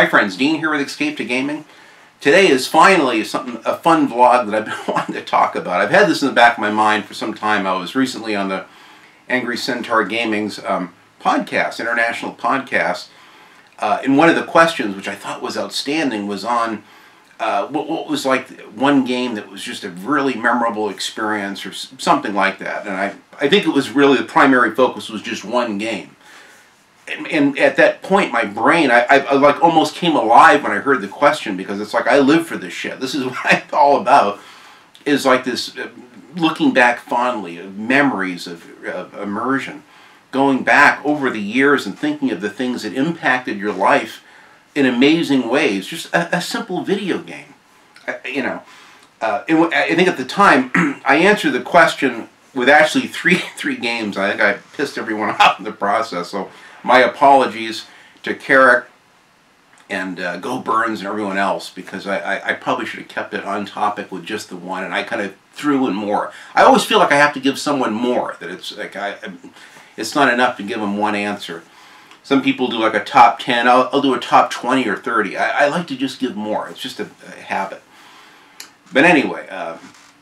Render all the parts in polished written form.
Hi friends, Dean here with Escape to Gaming. Today is finally a fun vlog that I've been wanting to talk about. I've had this in the back of my mind for some time. I was recently on the Angry Centaur Gaming's podcast, international podcast, and one of the questions, which I thought was outstanding, was on what was like one game that was just a really memorable experience or something like that. And I think it was really the primary focus was just one game. And at that point, my brain, I like almost came alive when I heard the question, because it's like I live for this shit. This is what I'm all about, is like this looking back fondly of memories of immersion, going back over the years and thinking of the things that impacted your life in amazing ways. Just a simple video game, you know. I think at the time I answered the question with actually three games. I think I pissed everyone off in the process. So my apologies to Carrick and Go Burns and everyone else, because I probably should have kept it on topic with just the one, and I kind of threw in more. I always feel like I have to give someone more, that it's like it's not enough to give them one answer. Some people do like a top 10, I'll do a top 20 or 30. I like to just give more. It's just a habit. But anyway,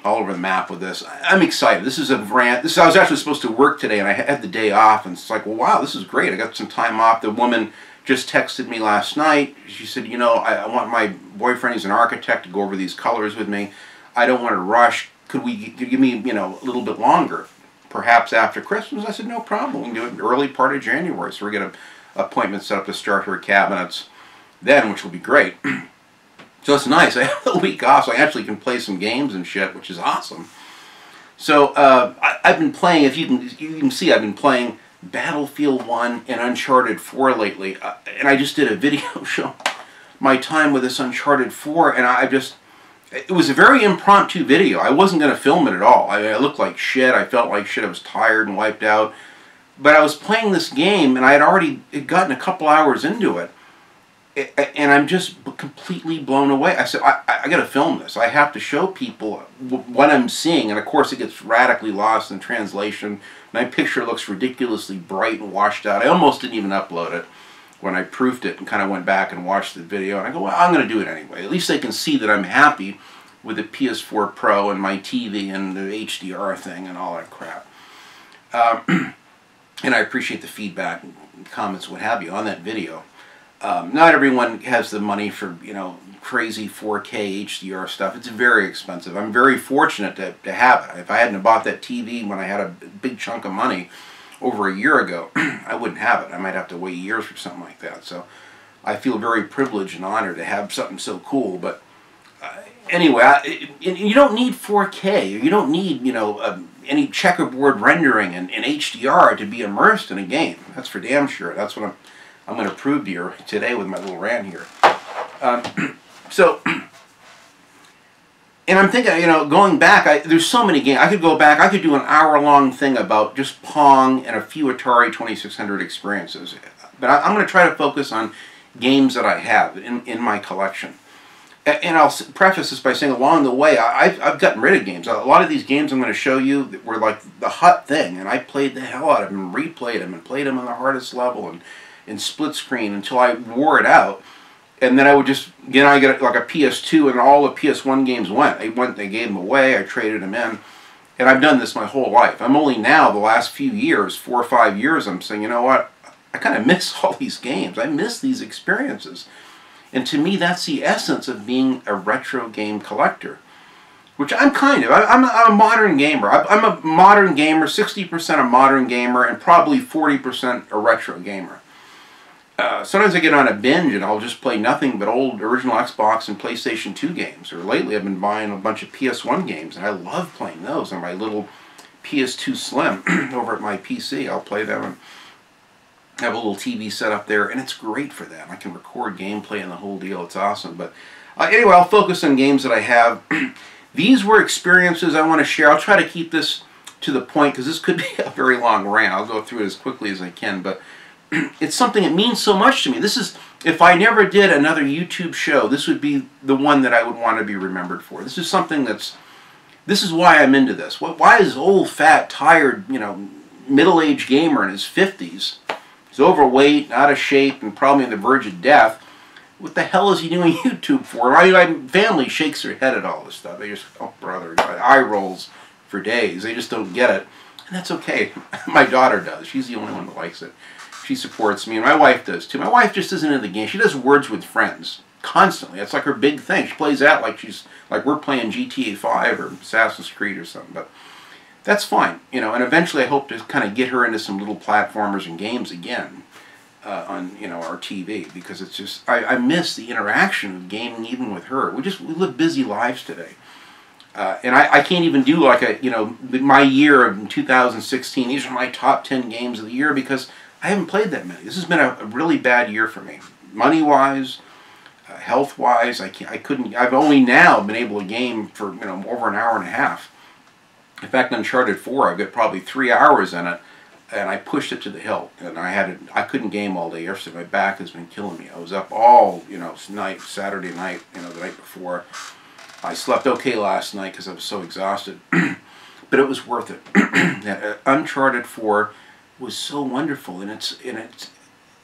all over the map with this. I'm excited. This is a rant. I was actually supposed to work today, and I had the day off, and it's like, well, wow, this is great. I got some time off. The woman just texted me last night. She said, you know, I want my boyfriend, he's an architect, to go over these colors with me. I don't want to rush. Could you give me, you know, a little bit longer? Perhaps after Christmas? I said, no problem. We can do it early part of January. So we're going to appointment set up to start her cabinets then, which will be great. So it's nice. I have a week off, so I actually can play some games and shit, which is awesome. So I've been playing, if you can see, I've been playing Battlefield 1 and Uncharted 4 lately. And I just did a video show my time with this Uncharted 4, and it was a very impromptu video. I wasn't going to film it at all. I looked like shit. I felt like shit. I was tired and wiped out. But I was playing this game, and I had already gotten a couple hours into it. And I'm just completely blown away. I said, I got to film this. I have to show people what I'm seeing. And of course, it gets radically lost in translation. My picture looks ridiculously bright and washed out. I almost didn't even upload it when I proofed it and kind of went back and watched the video. And I go, well, I'm going to do it anyway. At least they can see that I'm happy with the PS4 Pro and my TV and the HDR thing and all that crap. And I appreciate the feedback and comments, what have you, on that video. Not everyone has the money for, you know, crazy 4K HDR stuff. It's very expensive. I'm very fortunate to have it. If I hadn't bought that TV when I had a big chunk of money over a year ago, I wouldn't have it. I might have to wait years for something like that. So I feel very privileged and honored to have something so cool. But anyway, you don't need 4K. You don't need, you know, any checkerboard rendering in HDR to be immersed in a game. That's for damn sure. That's what I'm going to prove to you today with my little rant here. And I'm thinking, you know, going back, there's so many games. I could go back, I could do an hour-long thing about just Pong and a few Atari 2600 experiences. But I'm going to try to focus on games that I have in my collection. And I'll preface this by saying, along the way, I've gotten rid of games. A lot of these games I'm going to show you were like the hot thing, and I played the hell out of them, and replayed them, and played them on the hardest level, and in split screen until I wore it out. And then I would just, you know, I get like a PS2, and all the PS1 games went. They gave them away, I traded them in. And I've done this my whole life. I'm only now, the last few years, 4 or 5 years, I'm saying, you know what, I kind of miss all these games. I miss these experiences. And to me, that's the essence of being a retro game collector. Which I'm kind of. I'm a modern gamer. I'm a modern gamer, 60% a modern gamer, and probably 40% a retro gamer. Sometimes I get on a binge and I'll just play nothing but old original Xbox and PlayStation 2 games. Or lately I've been buying a bunch of PS1 games, and I love playing those on my little PS2 Slim over at my PC. I'll play them and have a little TV set up there, and it's great for that. I can record gameplay and the whole deal. It's awesome. But anyway, I'll focus on games that I have. These were experiences I want to share. I'll try to keep this to the point, because this could be a very long rant. I'll go through it as quickly as I can, but it's something that means so much to me. This is, if I never did another YouTube show, this would be the one that I would want to be remembered for. This is something that's, this is why I'm into this. Why is old, fat, tired, you know, middle-aged gamer in his 50s, he's overweight, out of shape, and probably on the verge of death, what the hell is he doing YouTube for? My family shakes their head at all this stuff. They just, oh brother, eye rolls for days. They just don't get it. And that's okay. My daughter does. She's the only one that likes it. She supports me, and my wife does too. My wife just isn't into the game. She does Words with Friends constantly. That's like her big thing. She plays that like we're playing GTA 5 or Assassin's Creed or something. But that's fine, you know. And eventually, I hope to kind of get her into some little platformers and games again on our TV, because it's just I miss the interaction of gaming even with her. We live busy lives today. And I can't even do like my year of 2016. These are my top 10 games of the year because I haven't played that many. This has been a really bad year for me, money-wise, health-wise. I've only now been able to game for over an hour and a half. In fact, Uncharted 4, I've got probably 3 hours in it, and I pushed it to the hilt. And I couldn't game all day yesterday. My back has been killing me. I was up all Saturday night, the night before. I slept okay last night because I was so exhausted, but it was worth it. Uncharted 4 was so wonderful, and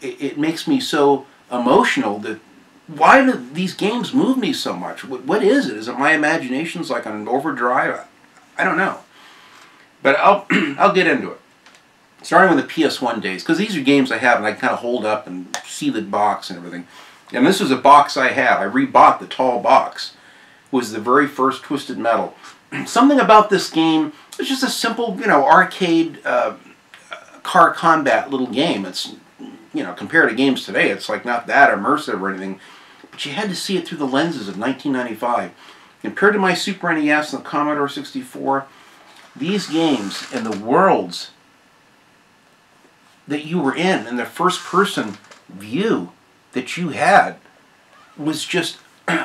it makes me so emotional. That why do these games move me so much? What is it? Is it my imagination's like on an overdrive? I don't know, but I'll get into it. Starting with the PS1 days, because these are games I have and I kind of hold up and see the box and everything. And this was a box I have. I rebought the tall box. It was the very first Twisted Metal. Something about this game, it's just a simple, arcade car combat little game. It's, compared to games today, it's like not that immersive or anything. But you had to see it through the lenses of 1995. Compared to my Super NES and the Commodore 64, these games and the worlds that you were in and the first-person view that you had was just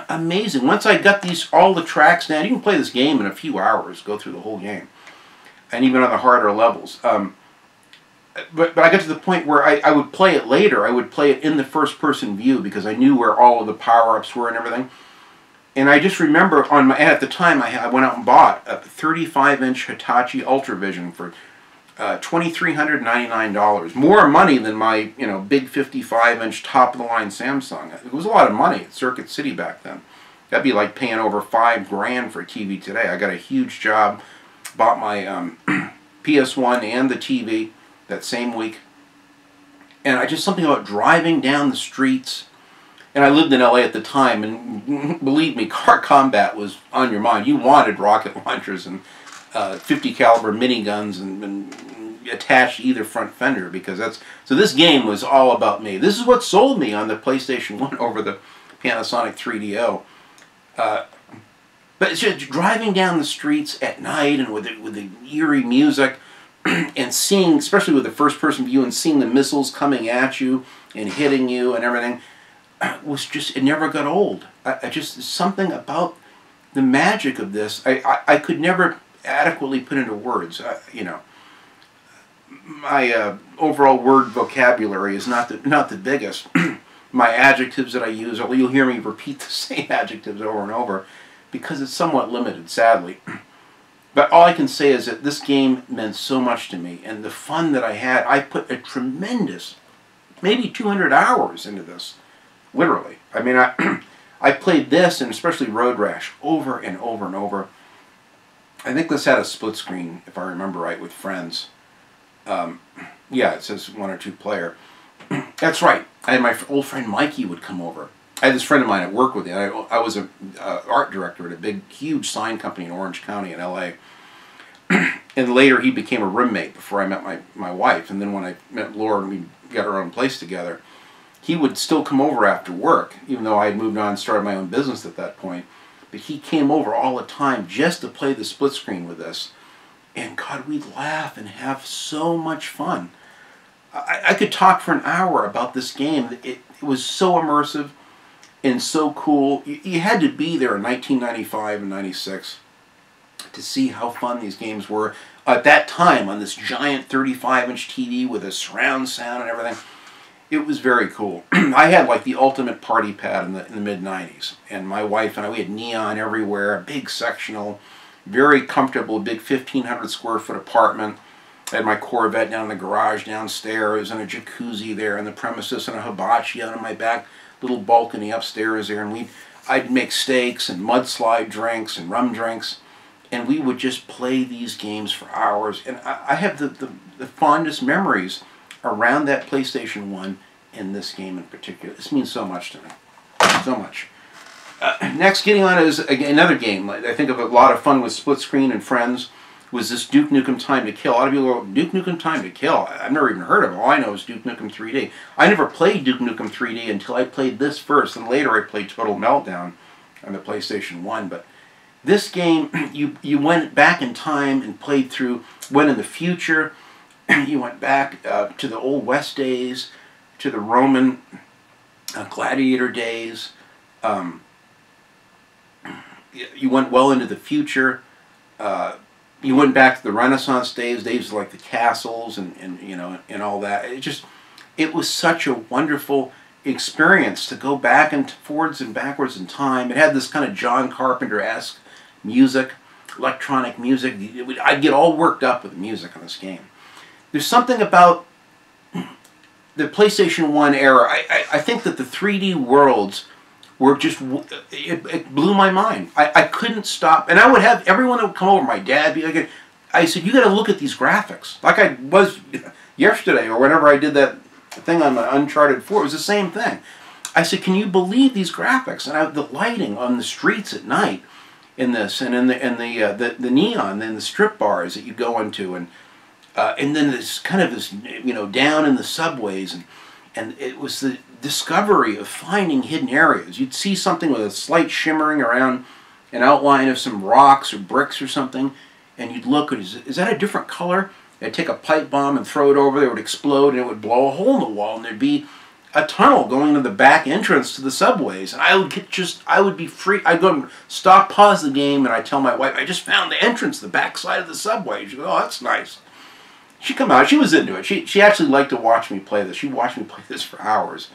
amazing. Once I got all the tracks down, you can play this game in a few hours, go through the whole game, and even on the harder levels. But I got to the point where I would play it later. I would play it in the first-person view because I knew where all of the power-ups were and everything. And I just remember at the time I went out and bought a 35-inch Hitachi Ultravision for $2,399. More money than my big 55-inch top-of-the-line Samsung. It was a lot of money at Circuit City back then. That'd be like paying over $5,000 for a TV today. I got a huge job, bought my PS1 and the TV that same week, and something about driving down the streets. And I lived in LA at the time, and believe me, car combat was on your mind. You wanted rocket launchers and 50 caliber miniguns and attached to either front fender, because so this game was all about me. This is what sold me on the PlayStation 1 over the Panasonic 3DO. But it's just driving down the streets at night and with the eerie music and seeing, especially with the first person view, and seeing the missiles coming at you and hitting you and everything, was just, it never got old. Just something about the magic of this I could never adequately put into words. My overall word vocabulary is not the biggest. My adjectives that I use, you'll hear me repeat the same adjectives over and over because it's somewhat limited, sadly. But all I can say is that this game meant so much to me, and the fun that I had, I put a tremendous, maybe 200 hours into this. Literally. I mean, I played this, and especially Road Rash, over and over and over. I think this had a split screen, if I remember right, with friends. Yeah, it says 1 or 2 player. That's right. I had my old friend Mikey would come over. I had this friend of mine at work with me. I was an art director at a big, huge sign company in Orange County in L.A. And later he became a roommate before I met my wife. And then when I met Laura and we got our own place together, he would still come over after work, even though I had moved on and started my own business at that point. But he came over all the time just to play the split screen with us. And God, we'd laugh and have so much fun. I could talk for an hour about this game. It was so immersive and so cool. You had to be there in 1995 and 96 to see how fun these games were. At that time, on this giant 35-inch TV with a surround sound and everything, it was very cool. I had like the ultimate party pad in the mid-90s. And my wife and I, we had neon everywhere, a big sectional, very comfortable, big 1,500 square foot apartment. I had my Corvette down in the garage downstairs and a jacuzzi there in the premises and a hibachi out on my back little balcony upstairs there, and I'd make steaks and mudslide drinks and rum drinks, and we would just play these games for hours. And I have the fondest memories around that PlayStation 1 and this game in particular. This means so much to me. So much. Next, getting on is another game I think of a lot of fun with split screen and friends, was this Duke Nukem Time to Kill. A lot of people go, Duke Nukem Time to Kill? I've never even heard of it. All I know is Duke Nukem 3D. I never played Duke Nukem 3D until I played this first, and later I played Total Meltdown on the PlayStation 1. But this game, you went back in time and played through, went in the future, you went back to the Old West days, to the Roman gladiator days. You went well into the future. You went back to the Renaissance days like the castles and you know, and all that. It was such a wonderful experience to go back and forwards and backwards in time. It had this kind of John Carpenter-esque music, electronic music. I'd get all worked up with the music on this game. There's something about the PlayStation 1 era. I think that the 3D worlds were just, it blew my mind. I couldn't stop, and I would have everyone that would come over, my dad, be like, I said, you got to look at these graphics. Like I was yesterday, or whenever I did that thing on my Uncharted 4, it was the same thing. I said, can you believe these graphics? And the lighting on the streets at night in this, and in the neon, and the strip bars that you go into, and then this kind of this, you know, down in the subways, and it was the discovery of finding hidden areas. You'd see something with a slight shimmering around an outline of some rocks or bricks or something, and you'd look, is that a different color? I'd take a pipe bomb and throw it over there, it would explode, and it would blow a hole in the wall, and there'd be a tunnel going to the back entrance to the subways. And I would be free. I'd go and stop, pause the game, and I'd tell my wife, I just found the entrance, the back side of the subway. She'd go, oh, that's nice. She'd come out, she was into it. She actually liked to watch me play this. She watched me play this for hours.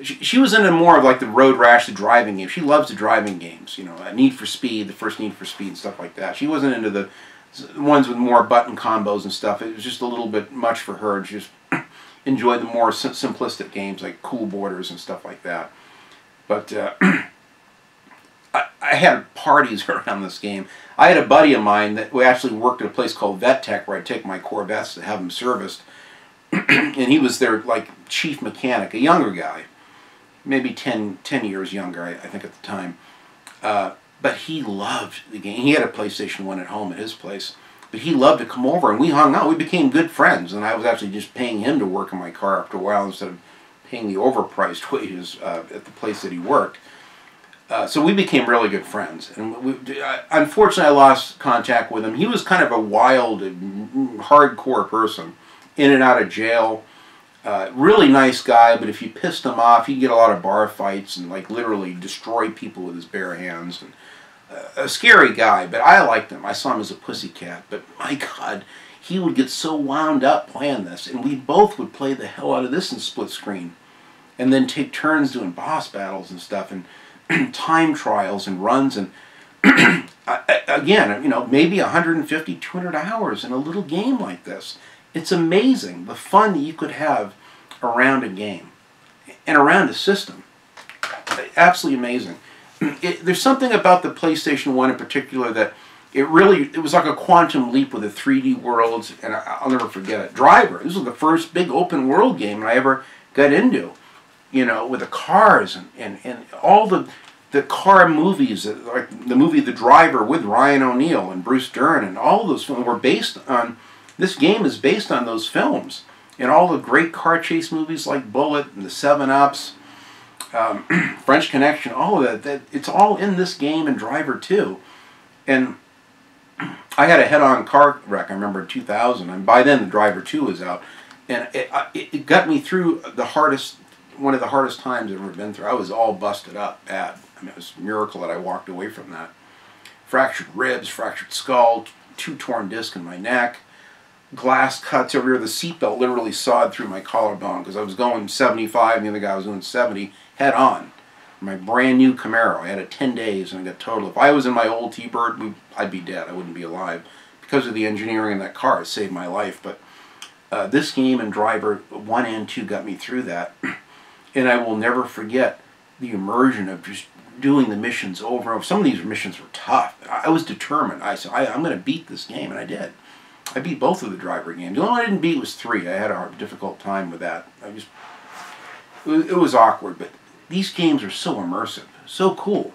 She was into more of like the road rash, the driving game. She loves the driving games, you know, Need for Speed, the first Need for Speed and stuff like that. She wasn't into the ones with more button combos and stuff. It was just a little bit much for her. She just enjoyed the more simplistic games like Cool Borders and stuff like that. But I had parties around this game. I had a buddy of mine that actually worked at a place called Vet Tech, where I'd take my Corvettes to have them serviced. And he was their like chief mechanic, a younger guy, maybe 10 years younger, I think, at the time. But he loved the game. He had a PlayStation 1 at home at his place. But he loved to come over, and we hung out. We became good friends, and I was actually just paying him to work in my car after a while instead of paying the overpriced wages at the place that he worked. So we became really good friends. And unfortunately, I lost contact with him. He was kind of a wild, hardcore person, in and out of jail. Really nice guy, but if you pissed him off, he'd get a lot of bar fights and like literally destroy people with his bare hands. And a scary guy, but I liked him. I saw him as a pussycat, but my God, he would get so wound up playing this, and we both would play the hell out of this in split screen, and then take turns doing boss battles and stuff, and time trials and runs, and again, you know, maybe 150, 200 hours in a little game like this. It's amazing the fun that you could have around a game and around a system. Absolutely amazing. There's something about the PlayStation 1 in particular that it was like a quantum leap with the 3D worlds, and I'll never forget it. Driver, this was the first big open world game I ever got into, you know, with the cars and all the car movies, like the movie The Driver with Ryan O'Neal and Bruce Dern, and all those films were based on, this game is based on those films, and all the great car chase movies like Bullet and the 7-Ups, French Connection, all of that, it's all in this game and Driver 2. And I had a head-on car wreck, I remember, in 2000, and by then the Driver 2 was out, and it got me through one of the hardest times I've ever been through. I was all busted up bad. I mean, it was a miracle that I walked away from that. Fractured ribs, fractured skull, 2 torn discs in my neck, glass cuts over here. The seatbelt literally sawed through my collarbone because I was going 75 and the other guy was going 70 head on. My brand new Camaro. I had it 10 days and I got totaled. If I was in my old T-Bird, I'd be dead. I wouldn't be alive. Because of the engineering in that car, it saved my life. But this game and Driver 1 and 2 got me through that. And I will never forget the immersion of just doing the missions over and over. Some of these missions were tough. I was determined. I said, I'm going to beat this game, and I did. I beat both of the driver games. The only one I didn't beat was 3. I had a difficult time with that. It was awkward, but these games are so immersive, so cool.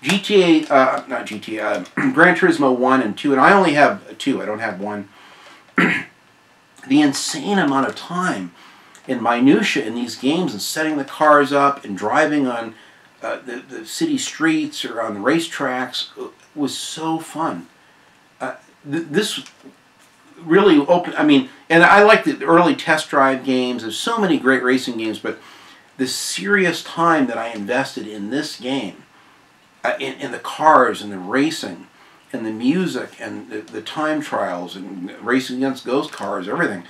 GTA, not GTA, Gran Turismo 1 and 2, and I only have 2, I don't have 1. The insane amount of time and minutia in these games and setting the cars up and driving on the city streets or on the racetracks was so fun. This really opened, I mean, and I like the early test drive games. There's so many great racing games, but the serious time that I invested in this game, in the cars and the racing and the music and the time trials and racing against ghost cars, everything,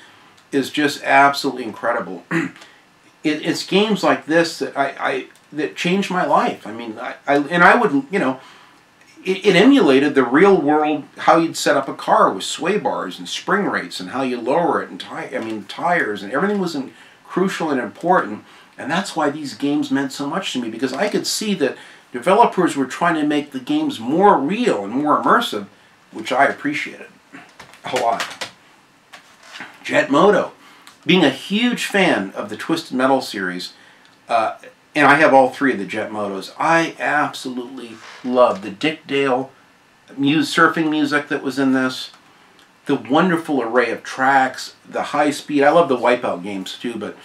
is just absolutely incredible. It's games like this that that changed my life. I mean, I would, you know, it emulated the real world, how you'd set up a car with sway bars and spring rates and how you lower it and tires, and everything was crucial and important. And that's why these games meant so much to me, because I could see that developers were trying to make the games more real and more immersive, which I appreciated a lot. Jet Moto. Being a huge fan of the Twisted Metal series, and I have all 3 of the Jet Motos, I absolutely love the Dick Dale surfing music that was in this, the wonderful array of tracks, the high speed. I love the Wipeout games too, but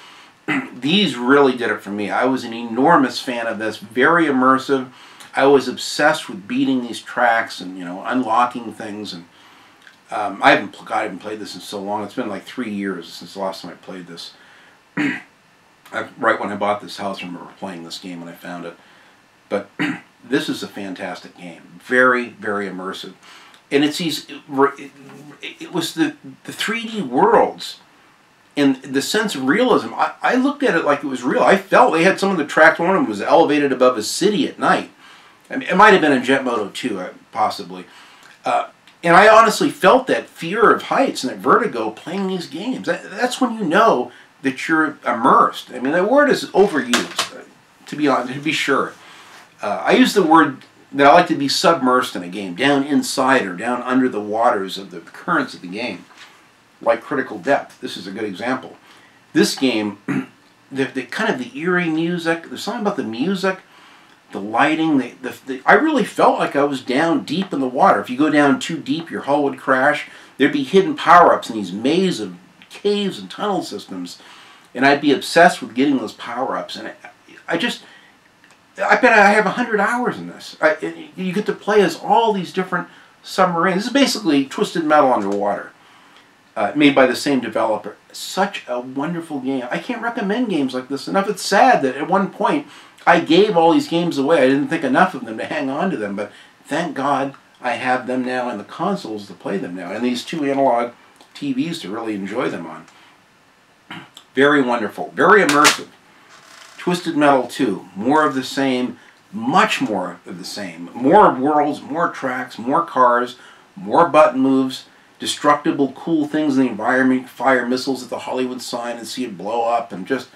these really did it for me. I was an enormous fan of this, very immersive. I was obsessed with beating these tracks and, you know, unlocking things. And I haven't played this in so long. It's been like 3 years since the last time I played this. Right when I bought this house, I remember playing this game when I found it. But this is a fantastic game. Very, very immersive. And it's these, it was the 3D worlds and the sense of realism. I looked at it like it was real. I felt they had some of the tracks. One of them was elevated above a city at night. I mean, it might have been in Jet Moto 2, possibly. And I honestly felt that fear of heights and that vertigo playing these games. That's when you know that you're immersed. I mean, that word is overused, to be honest, to be sure. I use the word that I like to be submersed in a game, down inside or down under the waters of the currents of the game, like Critical Depth. This is a good example. This game, the kind of the eerie music, there's something about the music, the lighting, I really felt like I was down deep in the water. If you go down too deep, your hull would crash. There'd be hidden power-ups in these maze of caves and tunnel systems, and I'd be obsessed with getting those power-ups. And I bet I have 100 hours in this. You get to play as all these different submarines. This is basically Twisted Metal underwater, made by the same developer. Such a wonderful game. I can't recommend games like this enough. It's sad that at one point I gave all these games away. I didn't think enough of them to hang on to them, but thank God I have them now and the consoles to play them now, and these 2 analog TVs to really enjoy them on. Very wonderful, very immersive. Twisted Metal 2, more of the same, much more of the same. More worlds, more tracks, more cars, more button moves, destructible, cool things in the environment, fire missiles at the Hollywood sign and see it blow up, and just,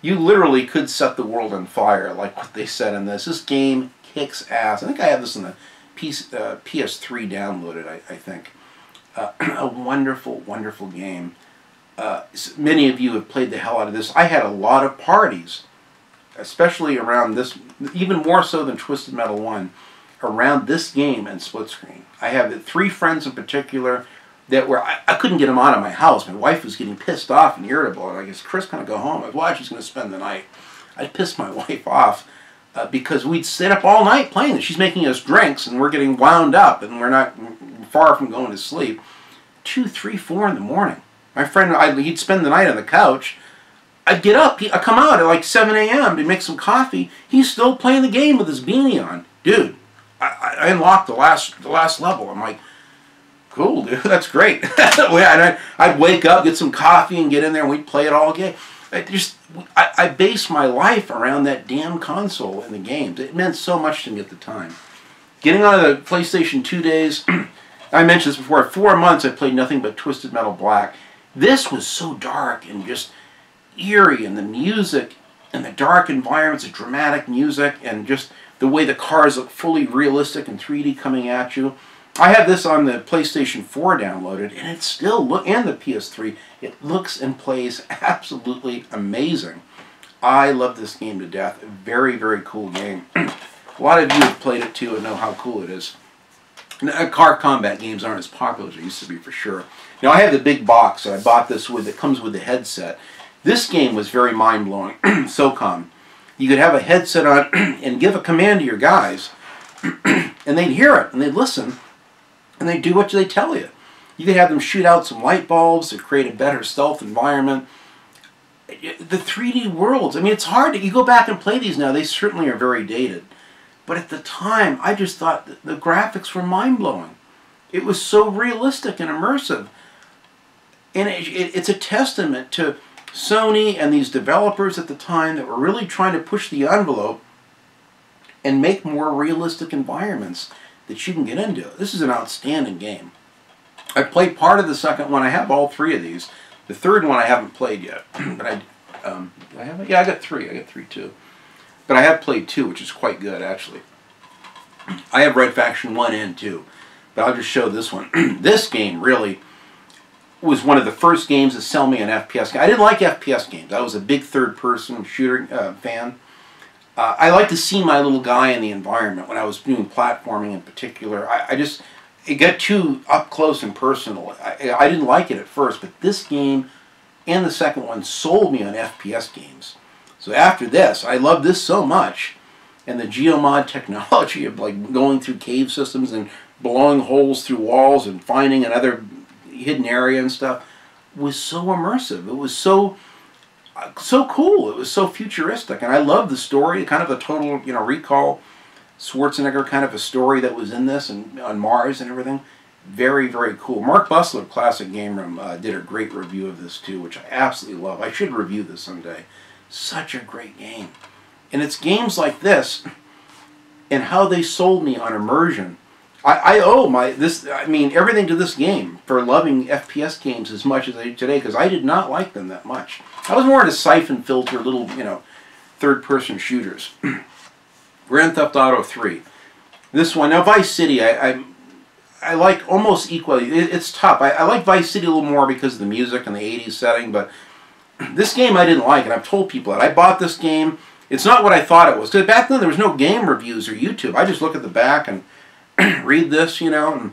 you literally could set the world on fire, like what they said in this. This game kicks ass. I think I have this in the PS3 downloaded, I think. A wonderful, wonderful game. Many of you have played the hell out of this. I had a lot of parties, especially around this, even more so than Twisted Metal 1, around this game and Split Screen. I have 3 friends in particular that were, I couldn't get them out of my house. My wife was getting pissed off and irritable. And I guess, Chris, can I go home? I was, well, she's going to spend the night. I'd piss my wife off because we'd sit up all night playing it. She's making us drinks and we're getting wound up and we're not far from going to sleep. 2, 3, 4 in the morning. My friend, he'd spend the night on the couch. I'd get up, I'd come out at like 7 a.m. to make some coffee. He's still playing the game with his beanie on. Dude, I unlocked the last level. I'm like, cool, dude, that's great. I'd wake up, get some coffee, and get in there, and we'd play it all game. I based my life around that damn console and the games. It meant so much to me at the time. Getting on the PlayStation 2 days, I mentioned this before, 4 months I played nothing but Twisted Metal Black. This was so dark and just eerie, and the music, and the dark environments, the dramatic music, and just the way the cars look fully realistic and 3D coming at you. I have this on the PlayStation 4 downloaded, and it still and the PS3. It looks and plays absolutely amazing. I love this game to death. Very, very cool game. A lot of you have played it too and know how cool it is. Now, car combat games aren't as popular as they used to be, for sure. Now, I have the big box that I bought this with that comes with the headset. This game was very mind-blowing. SOCOM. You could have a headset on and give a command to your guys, and they'd hear it, and they'd listen, and they'd do what they tell you. You could have them shoot out some light bulbs to create a better stealth environment. The 3D worlds, I mean, it's hard to, you go back and play these now, they certainly are very dated. But at the time, I just thought that the graphics were mind-blowing. It was so realistic and immersive. And it's a testament to Sony and these developers at the time that were really trying to push the envelope and make more realistic environments that you can get into. This is an outstanding game. I played part of the second one. I have all three of these. The third one I haven't played yet. But I have it? Yeah, I got three. I got three too. But I have played 2, which is quite good, actually. I have Red Faction 1 and 2. But I'll just show this one. This game really was one of the first games to sell me an FPS game. I didn't like FPS games. I was a big third-person shooter fan. I like to see my little guy in the environment when I was doing platforming in particular. It got too up close and personal. I didn't like it at first, but this game and the second one sold me on FPS games. So after this, I loved this so much, and the geomod technology of like going through cave systems and blowing holes through walls and finding another hidden area and stuff was so immersive. It was so cool. It was so futuristic, and I loved the story. Kind of a total, Recall Schwarzenegger kind of a story that was in this, and on Mars and everything. Very, very cool. Mark Bussler of Classic Game Room did a great review of this too, which I absolutely love. I should review this someday. Such a great game. And it's games like this and how they sold me on immersion. I owe everything to this game for loving FPS games as much as I do today, because I did not like them that much. I was more into siphon filter little, third-person shooters. Grand Theft Auto 3. This one, now Vice City, I like almost equally. It's tough. I like Vice City a little more because of the music and the 80s setting, but this game I didn't like, and I've told people that. I bought this game. It's not what I thought it was. Because back then there was no game reviews or YouTube. I just look at the back and read this, and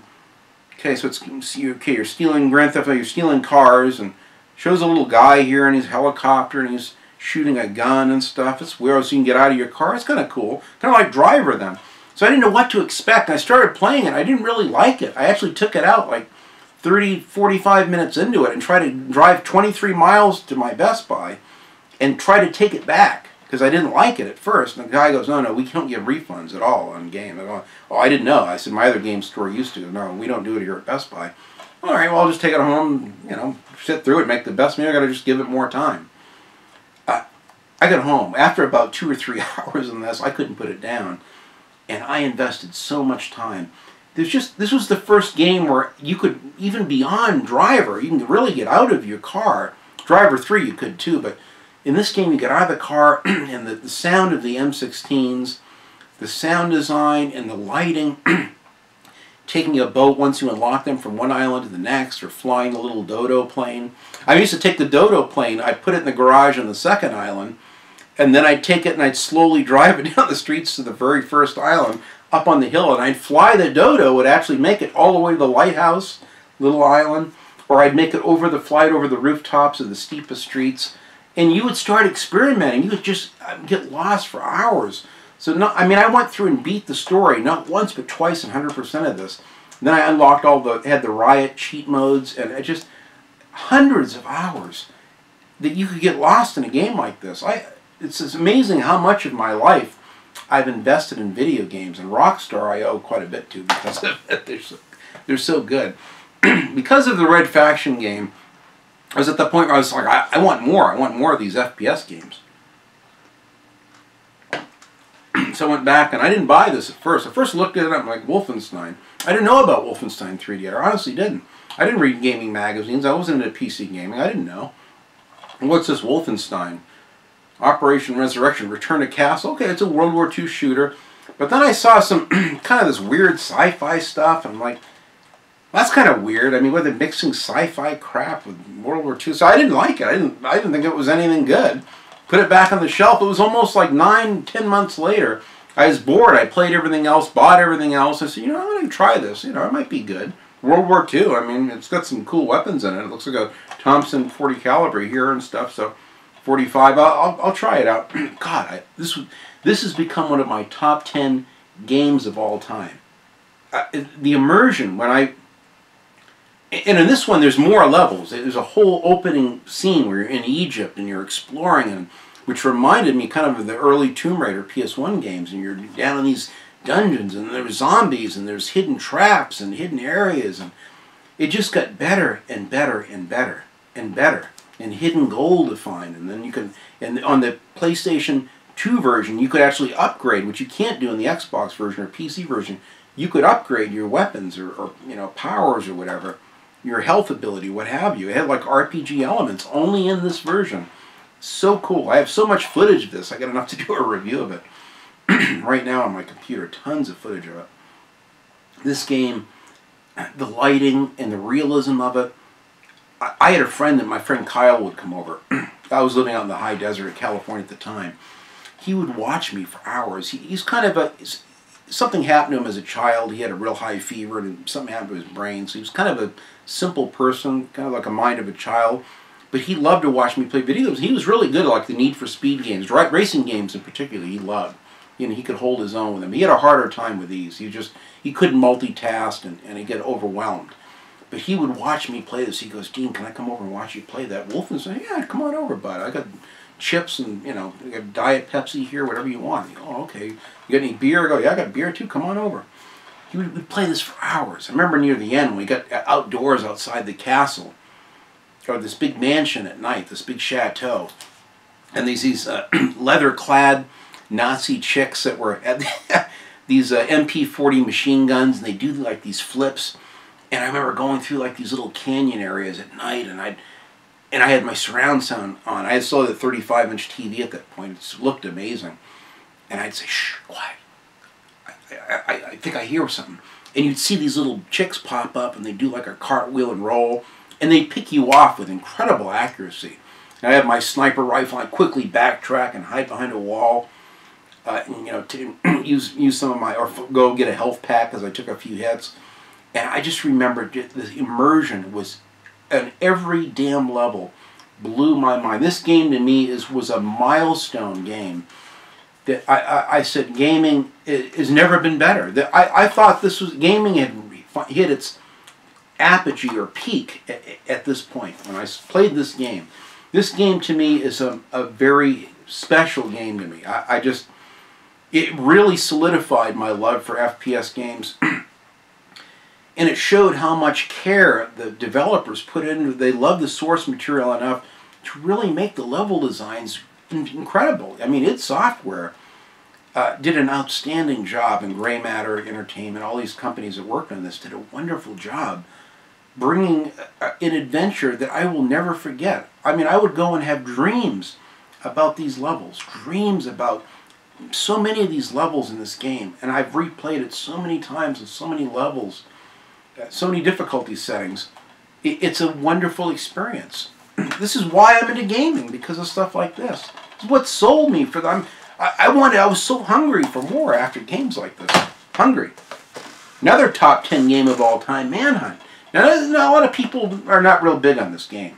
okay, so you're stealing Grand Theft Auto, you're stealing cars, and shows a little guy here in his helicopter, and he's shooting a gun and stuff. It's weird, so you can get out of your car. It's kind of cool. Kind of like Driver then. So I didn't know what to expect. I started playing it. I didn't really like it. I actually took it out like 30, 45 minutes into it and tried to drive 23 miles to my Best Buy and try to take it back because I didn't like it at first. And the guy goes, no, we don't give refunds at all on game. I go, oh, I didn't know. I said, my other game store used to. No, we don't do it here at Best Buy. All right, well, I'll just take it home, sit through it, make the best. Maybe I got to just give it more time. I got home. After about 2 or 3 hours in this, I couldn't put it down. And I invested so much time. This was the first game where you could, even beyond Driver, you can really get out of your car. Driver 3 you could too, but in this game you get out of the car and the sound of the M16s, the sound design and the lighting, taking a boat once you unlock them from one island to the next, or flying a little dodo plane. I used to take the dodo plane, I'd put it in the garage on the second island, and then I'd take it and I'd slowly drive it down the streets to the very first island, up on the hill, and I'd fly the dodo, would actually make it all the way to the lighthouse, little island, or I'd make it fly it over the rooftops of the steepest streets, and you would start experimenting. You would just get lost for hours. So I went through and beat the story, not once but twice in 100% of this. And then I unlocked had the riot cheat modes, and just hundreds of hours that you could get lost in a game like this. It's amazing how much of my life I've invested in video games, and Rockstar I owe quite a bit to because of it. They're so good. Because of the Red Faction game, I was at the point where I was like, I want more. I want more of these FPS games. So I went back, and I didn't buy this at first. I first looked at it, I'm like, Wolfenstein. I didn't know about Wolfenstein 3D. I honestly didn't. I didn't read gaming magazines. I wasn't into PC gaming. I didn't know. And what's this Wolfenstein? Operation Resurrection, Return to Castle. Okay, it's a World War II shooter. But then I saw some kind of this weird sci-fi stuff, and I'm like, that's kind of weird. I mean, were they mixing sci-fi crap with World War II? So I didn't like it. I didn't think it was anything good. Put it back on the shelf. It was almost like 9-10 months later. I was bored. I played everything else, bought everything else. I said, I'm going to try this. It might be good. World War II. I mean, it's got some cool weapons in it. It looks like a Thompson 40 caliber here and stuff. So 45. I'll try it out. God, this has become one of my top 10 games of all time. The immersion and in this one, there's more levels. There's a whole opening scene where you're in Egypt and you're exploring, which reminded me kind of the early Tomb Raider PS1 games. And you're down in these dungeons, and there's zombies, and there's hidden traps and hidden areas, and it just got better and better and better and better. And hidden gold to find, and then you can. And on the PlayStation 2 version, you could actually upgrade, which you can't do in the Xbox version or PC version. You could upgrade your weapons or powers or whatever. Your health ability, what have you. It had like RPG elements only in this version. So cool. I have so much footage of this. I got enough to do a review of it. Right now on my computer, tons of footage of it. This game, the lighting and the realism of it. I had a friend that my friend Kyle would come over. I was living out in the high desert of California at the time. He would watch me for hours. He's kind of something happened to him as a child. He had a real high fever and something happened to his brain. So he was kind of a simple person, kind of like a mind of a child. But he loved to watch me play video games. He was really good at like the Need for Speed games, racing games in particular. He loved. He could hold his own with them. He had a harder time with these. He couldn't multitask and he'd get overwhelmed. But he would watch me play this. He goes, Dean, can I come over and watch you play that? Wolfenstein? Yeah, come on over, bud. I got chips and, I got Diet Pepsi here, whatever you want. Go, oh, okay. You got any beer? I go, yeah, I got beer too. Come on over. We'd play this for hours. I remember near the end when we got outdoors outside the castle, or this big mansion at night, this big chateau, and these leather-clad Nazi chicks that were at these MP40 machine guns, and they do like these flips. And I remember going through like these little canyon areas at night, and I had my surround sound on. I still had a 35-inch TV at that point. It looked amazing. And I'd say, shh, quiet. I think I hear something. And you'd see these little chicks pop up, and they'd do like a cartwheel and roll, and they'd pick you off with incredible accuracy. And I had my sniper rifle. I'd quickly backtrack and hide behind a wall, to use some of my, or go get a health pack as I took a few hits. And I just remember the immersion was, on every damn level, blew my mind. This game to me was a milestone game. That I said gaming has never been better. I thought gaming had hit its apogee or peak at this point when I played this game. This game to me is a very special game to me. It really solidified my love for FPS games. And it showed how much care the developers put into it. They love the source material enough to really make the level designs incredible. I mean, id Software did an outstanding job, and Gray Matter Entertainment, all these companies that worked on this did a wonderful job bringing an adventure that I will never forget. I mean, I would go and have dreams about these levels, dreams about so many of these levels in this game, and I've replayed it so many times and so many levels, so many difficulty settings. It's a wonderful experience. This is why I'm into gaming, because of stuff like this. It's what sold me for them. I was so hungry for more after games like this. Hungry. Another top 10 game of all time, Manhunt. Now, a lot of people are not real big on this game.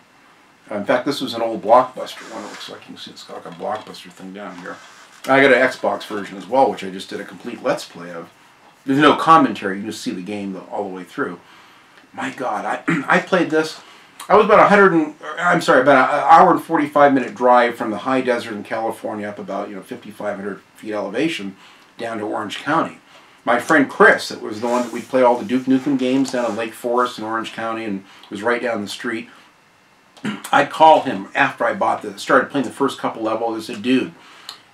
In fact, this was an old Blockbuster one. It looks like, you can see it's got like a Blockbuster thing down here. I got an Xbox version as well, which I just did a complete Let's Play of. There's no commentary. You just see the game all the way through. My God, I played this. I was about about an hour and 45-minute drive from the high desert in California up about 5,500 feet elevation down to Orange County. My friend Chris, that was the one that we'd play all the Duke Nukem games down in Lake Forest in Orange County, and it was right down the street. I'd call him after I started playing the first couple levels. I said, dude,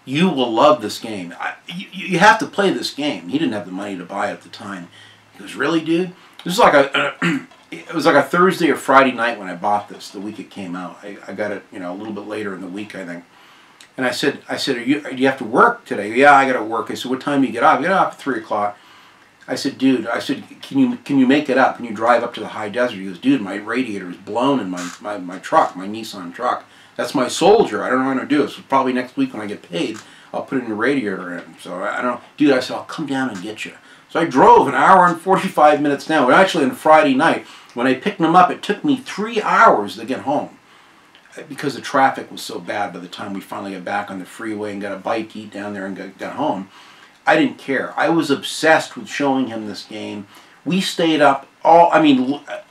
you will love this game. You have to play this game. He didn't have the money to buy it at the time. He goes, really, dude? This is like it was like a Thursday or Friday night when I bought this, the week it came out. I got it, a little bit later in the week, I think. And do you have to work today? Yeah, I got to work. I said, what time do you get off? I get off at 3 o'clock. I said, dude, can you make it up? Can you drive up to the high desert? He goes, dude, my radiator is blown in my truck, my Nissan truck. That's my Soldier. I don't know what I'm going to do. So probably next week when I get paid, I'll put a new radiator in. So I don't know. Dude, I said, I'll come down and get you. So I drove an hour and 45 minutes down. Well, actually, on Friday night, when I picked him up, it took me 3 hours to get home because the traffic was so bad by the time we finally got back on the freeway and got a bite to eat down there and got home. I didn't care. I was obsessed with showing him this game. We stayed up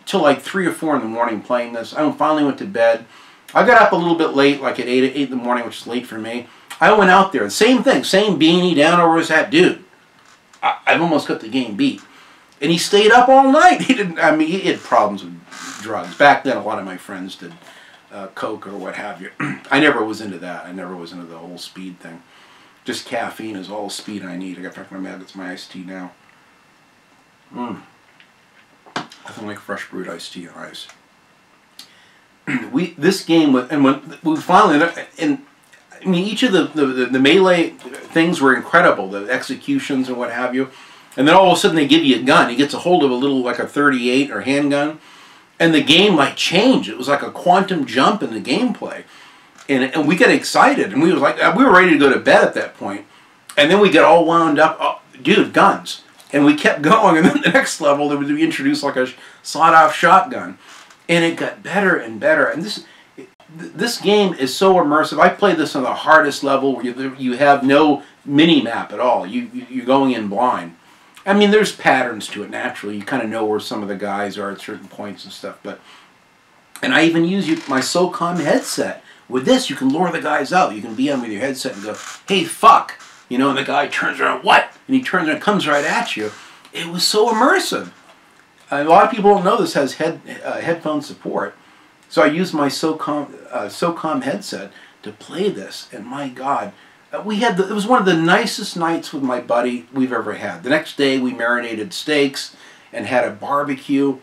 till like 3 or 4 in the morning playing this. I finally went to bed. I got up a little bit late, like at 8 in the morning, which is late for me. I went out there. Same thing, same beanie down over his hat. Dude, I've almost got the game beat. And he stayed up all night. He had problems with drugs. Back then, a lot of my friends did coke or what have you. I never was into that. I never was into the whole speed thing. Just caffeine is all the speed I need. I got back my mad. It's my iced tea now. Nothing like fresh brewed iced tea and ice. This game, and when we finally, and I mean, each of the melee things were incredible. The executions and what have you. And then all of a sudden they give you a gun. He gets a hold of a little, like a .38 or handgun. And the game like changed. It was like a quantum jump in the gameplay. And we got excited, and we were ready to go to bed at that point. And then we got all wound up. Oh, dude, guns. And we kept going, and then the next level, we introduced like a sawed-off shotgun. And it got better and better. And this game is so immersive. I played this on the hardest level where you have no mini-map at all. You're going in blind. I mean, there's patterns to it, naturally. You kind of know where some of the guys are at certain points and stuff. And I even use my SOCOM headset. With this, you can lure the guys out. You can be on with your headset and go, hey, fuck. You know, and the guy turns around, what? And he turns around and comes right at you. It was so immersive. A lot of people don't know this has headphone support. So I used my SOCOM headset to play this. And my God, it was one of the nicest nights with my buddy we've ever had. The next day, we marinated steaks and had a barbecue.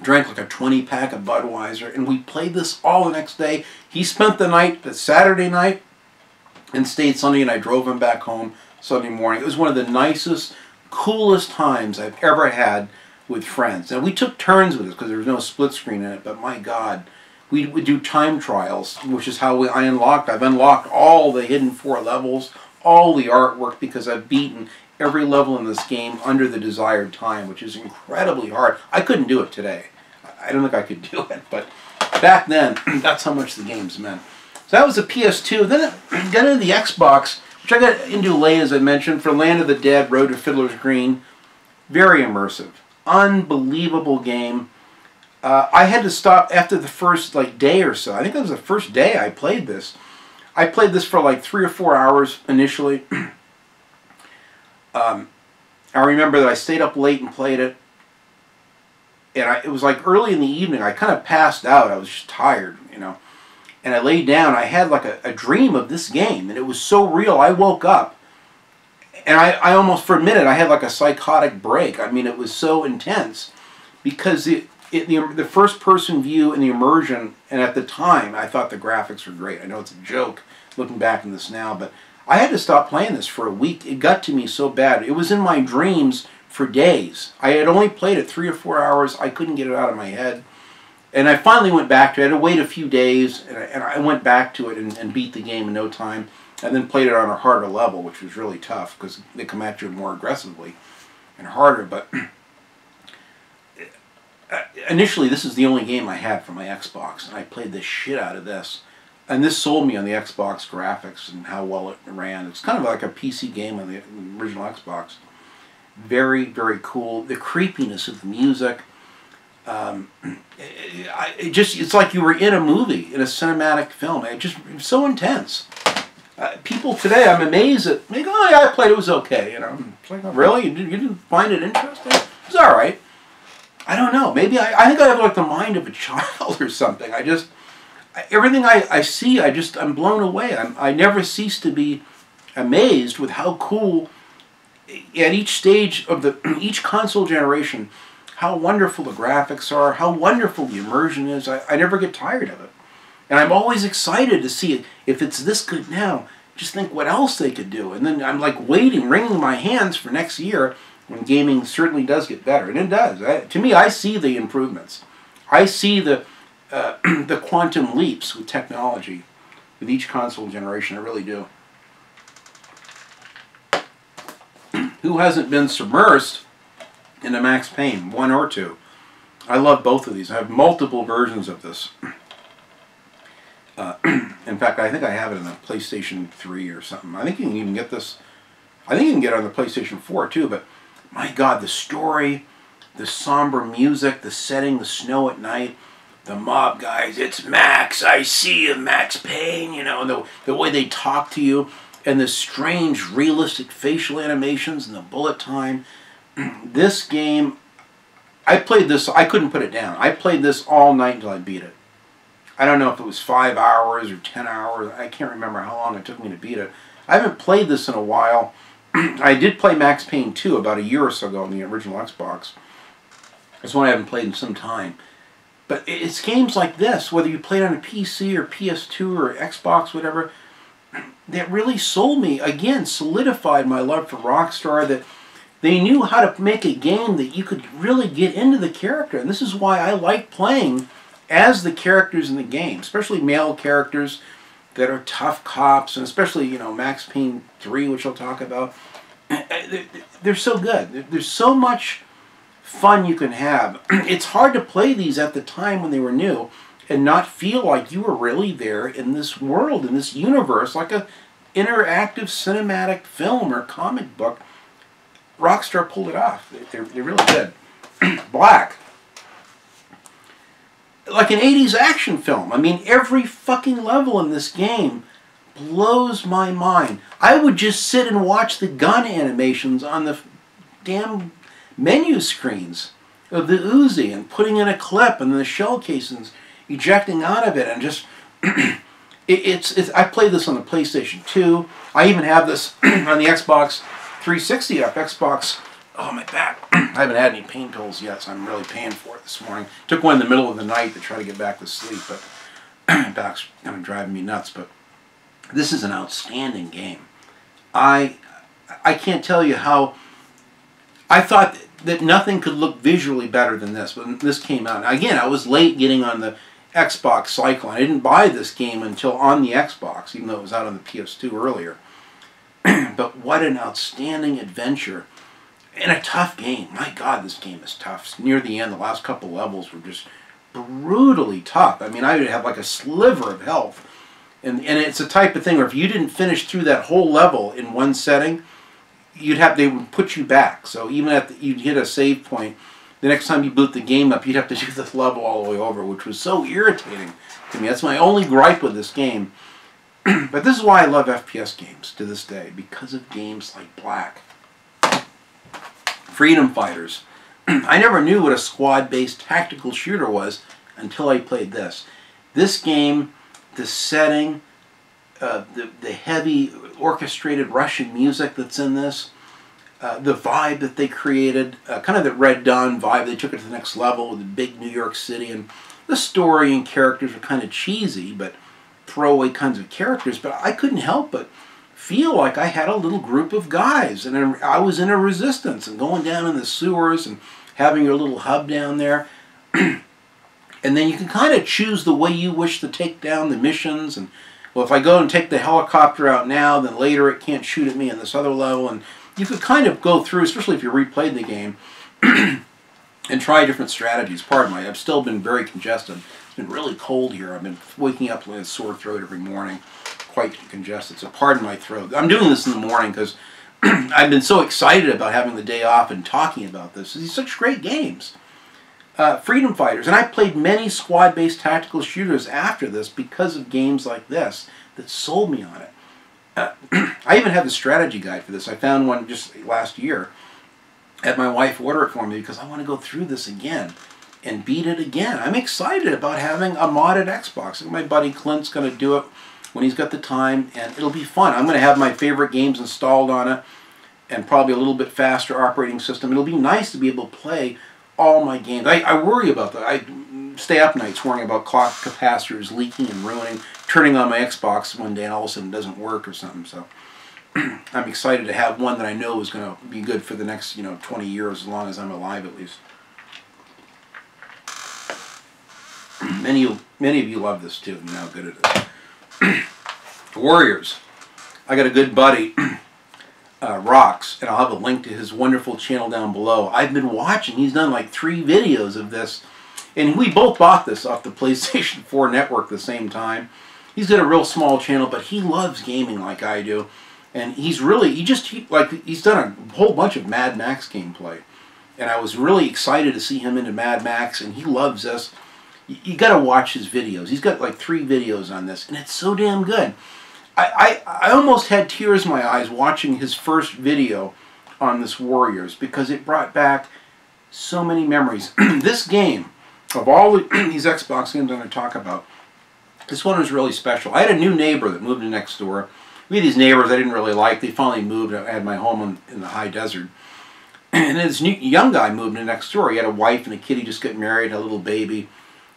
Drank like a 20-pack of Budweiser, and we played this all the next day. He spent the night, the Saturday night, and stayed Sunday, and I drove him back home Sunday morning. It was one of the nicest, coolest times I've ever had with friends. And we took turns with this because there was no split screen in it, but my God, we would do time trials, which is how I've unlocked all the hidden 4 levels, all the artwork, because I've beaten every level in this game under the desired time, which is incredibly hard. I couldn't do it today. I don't think I could do it, but back then, that's how much the games meant. So that was the PS2. Then I got into the Xbox, which I got into late, as I mentioned, for Land of the Dead, Road to Fiddler's Green. Very immersive. Unbelievable game. I had to stop after the first day or so. I think that was the first day I played this. I played this for like 3 or 4 hours initially. I remember that I stayed up late and played it. And it was like early in the evening. I kind of passed out. I was just tired, you know. And I laid down. I had like a dream of this game. And it was so real. I woke up. And I almost, for a minute, I had like a psychotic break. I mean, it was so intense. Because the first-person view and the immersion, and at the time, I thought the graphics were great. I know it's a joke looking back on this now, but I had to stop playing this for a week. It got to me so bad. It was in my dreams for days. I had only played it 3 or 4 hours. I couldn't get it out of my head. And I finally went back to it. I had to wait a few days, and I went back to it and beat the game in no time, and then played it on a harder level, which was really tough because they come at you more aggressively and harder. But initially, this is the only game I had for my Xbox, and I played the shit out of this. And this sold me on the Xbox graphics and how well it ran. It's kind of like a PC game on the original Xbox. Very, very cool. The creepiness of the music. It's like you were in a movie, in a cinematic film. It was so intense. People today, I'm amazed at, they go, oh yeah, I played it, was okay. You know, it's like, oh, really? You didn't find it interesting? It's all right. I don't know. Maybe I think I have like the mind of a child or something. Everything I see, I'm blown away. I never cease to be amazed with how cool, at each stage of each console generation, how wonderful the graphics are, how wonderful the immersion is. I never get tired of it. And I'm always excited to see it. If it's this good now, just think what else they could do. And then I'm like waiting, wringing my hands for next year when gaming certainly does get better. And it does. To me, I see the improvements. I see the the quantum leaps with technology with each console generation. I really do. Who hasn't been submersed into Max Payne 1 or 2? I love both of these. I have multiple versions of this. In fact, I think I have it in the PlayStation 3 or something. I think you can even get this. I think you can get it on the PlayStation 4 too. But my God, the story, the somber music, the setting, the snow at night, the mob guys. It's Max. I see you, Max Payne. You know, the way they talk to you, and the strange, realistic facial animations and the bullet time. This game, I played this. I couldn't put it down. I played this all night until I beat it. I don't know if it was 5 hours or 10 hours. I can't remember how long it took me to beat it. I haven't played this in a while. I did play Max Payne 2 about a year or so ago on the original Xbox. It's one I haven't played in some time. But it's games like this, whether you play it on a PC or PS2 or Xbox, whatever, that really sold me. Again, solidified my love for Rockstar, that they knew how to make a game that you could really get into the character. And this is why I like playing as the characters in the game, especially male characters that are tough cops, and especially, you know, Max Payne 3, which I'll talk about. They're so good. There's so much fun you can have. It's hard to play these at the time when they were new and not feel like you were really there in this world, in this universe, like a interactive cinematic film or comic book. Rockstar pulled it off. They really did. Black. Like an 80s action film. I mean, every fucking level in this game blows my mind. I would just sit and watch the gun animations on the damn menu screens of the Uzi and putting in a clip and the shell casings ejecting out of it, and just I played this on the PlayStation 2. I even have this on the Xbox 360 up. Xbox. Oh, my back. I haven't had any pain pills yet, so I'm really paying for it this morning. Took one in the middle of the night to try to get back to sleep, but back's kind of driving me nuts. But this is an outstanding game. I can't tell you how. I thought that nothing could look visually better than this when this came out. Now, again, I was late getting on the Xbox cycle. I didn't buy this game until on the Xbox, even though it was out on the PS2 earlier. But what an outstanding adventure. And a tough game. My God, this game is tough. Near the end, the last couple levels were just brutally tough. I mean, I would have like a sliver of health. And it's a type of thing where if you didn't finish through that whole level in one setting, they would put you back. So even you'd hit a save point, the next time you boot the game up, you'd have to do this level all the way over, which was so irritating to me. That's my only gripe with this game. But this is why I love FPS games to this day, because of games like Black. Freedom Fighters. I never knew what a squad-based tactical shooter was until I played this. This game, the setting, the heavy orchestrated Russian music that's in this, the vibe that they created, kind of the Red Dawn vibe. They took it to the next level with the big New York City, and the story and characters were kind of cheesy, but throwaway kinds of characters. But I couldn't help but feel like I had a little group of guys, and I was in a resistance and going down in the sewers and having your little hub down there. And then you can kind of choose the way you wish to take down the missions. And well, if I go and take the helicopter out now, then later it can't shoot at me in this other level. And you could kind of go through, especially if you replayed the game, and try different strategies. Pardon me, I've still been very congested. It's been really cold here. I've been waking up with a sore throat every morning, quite congested. So pardon my throat. I'm doing this in the morning because I've been so excited about having the day off and talking about this. These are such great games. Freedom Fighters. And I played many squad-based tactical shooters after this because of games like this that sold me on it. I even have the strategy guide for this. I found one just last year. Had my wife order it for me because I want to go through this again and beat it again. I'm excited about having a modded Xbox. My buddy Clint's going to do it when he's got the time, and it'll be fun. I'm going to have my favorite games installed on it and probably a little bit faster operating system. It'll be nice to be able to play all my games. I worry about that. stay up nights worrying about clock capacitors leaking and ruining, turning on my Xbox one day and all of a sudden it doesn't work or something. So I'm excited to have one that I know is going to be good for the next 20 years, as long as I'm alive at least. Many of you love this too. You know how good it is. Warriors. I got a good buddy, Rocks, and I'll have a link to his wonderful channel down below. I've been watching. He's done like 3 videos of this, and we both bought this off the PlayStation 4 network at the same time. He's got a real small channel, but he loves gaming like I do. And he's done a whole bunch of Mad Max gameplay. And I was really excited to see him into Mad Max, and he loves this. You got to watch his videos. He's got like 3 videos on this, and it's so damn good. I almost had tears in my eyes watching his first video on this Warriors, because it brought back so many memories. This game, of all these Xbox games I'm going to talk about, this one was really special. I had a new neighbor that moved in next door. We had these neighbors I didn't really like. They finally moved. I had my home in the high desert. And this young guy moved in next door. He had a wife and a kid. He just got married, a little baby.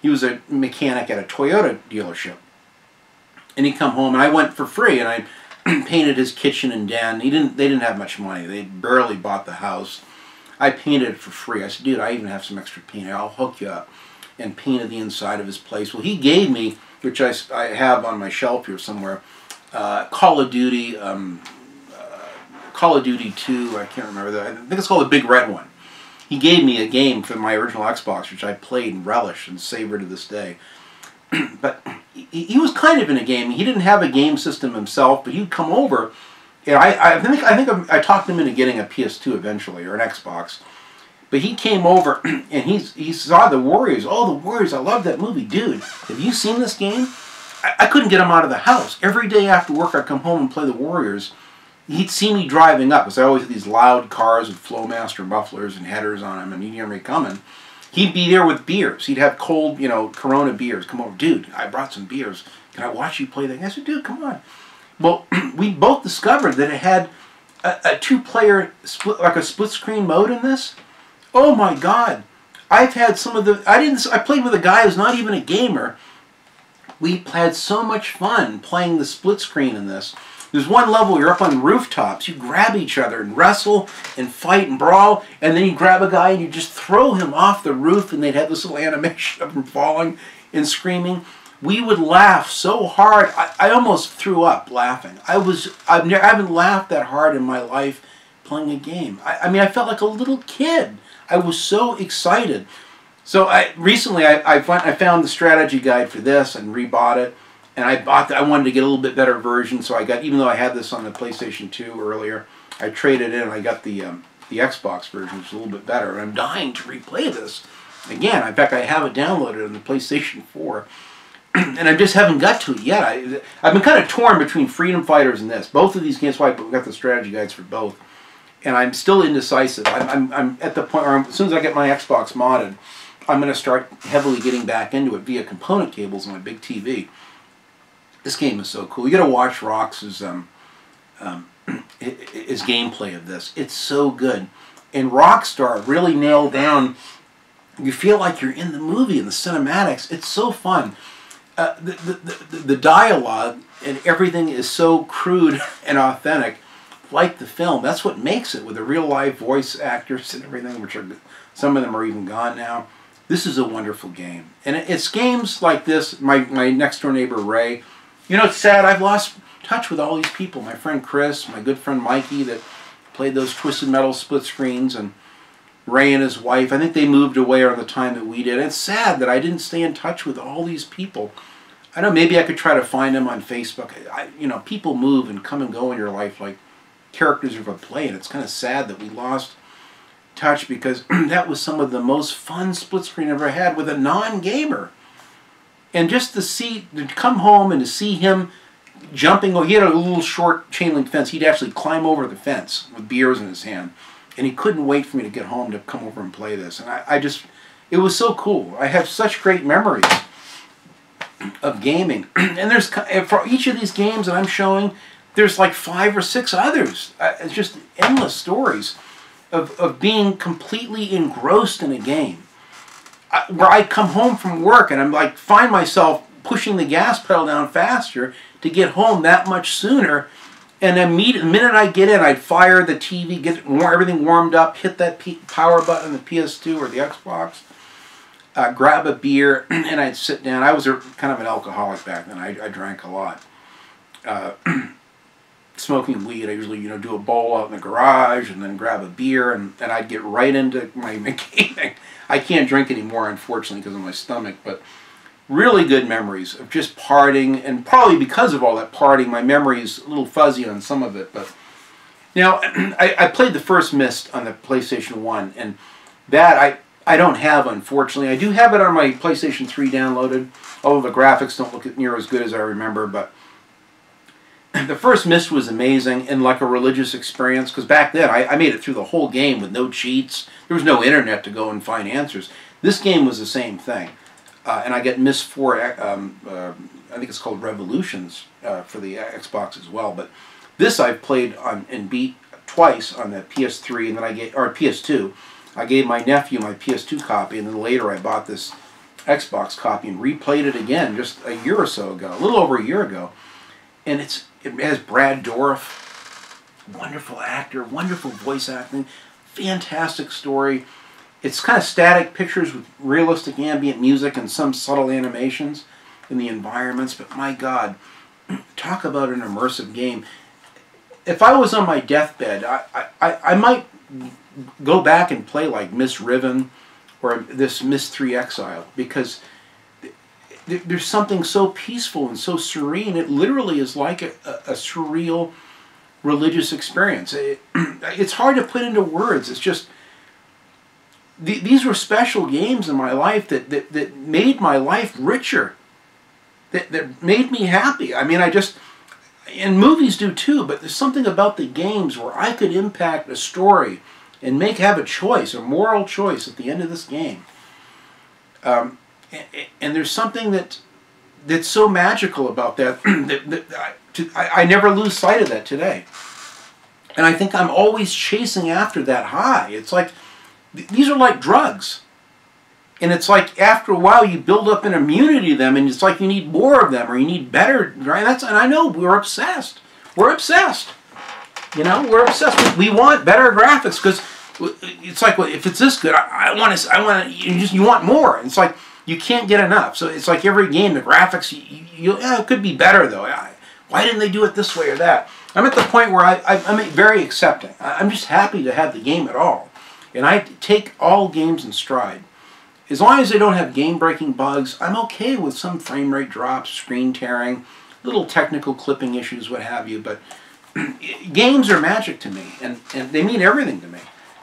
He was a mechanic at a Toyota dealership. And he'd come home, and I went for free, and I painted his kitchen and den. They didn't have much money. They barely bought the house. I painted it for free. I said, dude, I even have some extra paint. I'll hook you up. And painted the inside of his place. Well, he gave me, which I have on my shelf here somewhere, Call of Duty 2, I can't remember that. I think it's called the Big Red One. He gave me a game for my original Xbox, which I played and relished and savor to this day. But he was kind of in a game. He didn't have a game system himself, but he'd come over, and I think I talked him into getting a PS2 eventually, or an Xbox. But he came over, and he saw the Warriors. Oh, the Warriors, I love that movie. Dude, have you seen this game? I couldn't get him out of the house. Every day after work, I'd come home and play the Warriors. He'd see me driving up, because I always had these loud cars with Flowmaster mufflers and headers on them, and he'd hear me coming. He'd be there with beers. He'd have cold, Corona beers. Come over. Dude, I brought some beers. Can I watch you play that? I said, dude, come on. Well, we both discovered that it had a 2-player, like a split-screen mode in this. Oh my God. I've had some of the... I played with a guy who's not even a gamer. We had so much fun playing the split screen in this. There's one level, you're up on rooftops. You grab each other and wrestle and fight and brawl, and then you grab a guy and you just throw him off the roof, and they'd have this little animation of him falling and screaming. We would laugh so hard. I almost threw up laughing. I haven't laughed that hard in my life playing a game. I mean, I felt like a little kid. I was so excited. So recently I found the strategy guide for this and rebought it, and I wanted to get a little bit better version. So I got, even though I had this on the PlayStation 2 earlier, I traded in and I got the Xbox version, which is a little bit better. And I'm dying to replay this again. In fact, I have it downloaded on the PlayStation 4, and I just haven't got to it yet. I've been kind of torn between Freedom Fighters and this. Both of these games, so I got the strategy guides for both. And I'm still indecisive. I'm at the point where as soon as I get my Xbox modded, I'm going to start heavily getting back into it via component cables on my big TV. This game is so cool. You got to watch Rox's his gameplay of this. It's so good. And Rockstar really nailed down. You feel like you're in the movie and the cinematics. It's so fun. The dialogue and everything is so crude and authentic, like the film. That's what makes it, with the real live voice actors and everything, which are, some of them are even gone now. This is a wonderful game. And it's games like this, my next door neighbor Ray. You know, it's sad, I've lost touch with all these people. My friend Chris, my good friend Mikey that played those Twisted Metal split screens, and Ray and his wife. I think they moved away around the time that we did. And it's sad that I didn't stay in touch with all these people. I know maybe I could try to find them on Facebook. You know, people move and come and go in your life like characters of a play, and it's kind of sad that we lost touch, because that was some of the most fun split screen I ever had with a non-gamer. And just to come home and to see him jumping, he had a little short chain link fence. He'd actually climb over the fence with beers in his hand, and he couldn't wait for me to get home to come over and play this. And it was so cool. I have such great memories of gaming. And there's, for each of these games that I'm showing, there's like 5 or 6 others. It's just endless stories of being completely engrossed in a game. where I'd come home from work and I'm like, find myself pushing the gas pedal down faster to get home that much sooner. And the minute I get in, I'd fire the TV, get everything warmed up, hit that power button on the PS2 or the Xbox, grab a beer, and I'd sit down. I was kind of an alcoholic back then. I drank a lot. Smoking weed, I usually do a bowl out in the garage and then grab a beer, and I'd get right into my gaming. I can't drink anymore, unfortunately, because of my stomach, but really good memories of just partying, and probably because of all that partying, my memory is a little fuzzy on some of it. But now, I played the first Myst on the PlayStation 1, and that I don't have, unfortunately. I do have it on my PlayStation 3 downloaded, although the graphics don't look near as good as I remember, but the first Myst was amazing and like a religious experience, because back then I made it through the whole game with no cheats. There was no internet to go and find answers. This game was the same thing. And I get Myst 4, I think it's called Revolutions for the Xbox as well. But this I've played on and beat twice on the PS3, and then PS2. I gave my nephew my PS2 copy, and then later I bought this Xbox copy and replayed it again just a year or so ago, a little over a year ago. And it has Brad Dourif, wonderful actor, wonderful voice acting, fantastic story. It's kind of static pictures with realistic ambient music and some subtle animations in the environments, but my God, talk about an immersive game. If I was on my deathbed, I might go back and play like Myst Riven or this Myst 3 Exile, because there's something so peaceful and so serene. It literally is like a surreal religious experience. It's hard to put into words. It's just, these were special games in my life that made my life richer, that made me happy. I mean, and movies do too, but there's something about the games where I could impact a story and have a choice, a moral choice at the end of this game. And there's something that's so magical about that, I never lose sight of that today. And I think I'm always chasing after that high. It's like, these are like drugs. And it's like after a while you build up an immunity to them, and it's like you need more of them, or you need better, right? And I know we're obsessed. We're obsessed. We're obsessed. We want better graphics, because it's like, well, if it's this good, you want more. And it's like you can't get enough. So it's like every game, the graphics, it could be better though. Why didn't they do it this way or that? I'm at the point where I'm very accepting. I'm just happy to have the game at all. And I take all games in stride. As long as they don't have game-breaking bugs, I'm okay with some frame rate drops, screen tearing, little technical clipping issues, what have you. But games are magic to me, and they mean everything to me.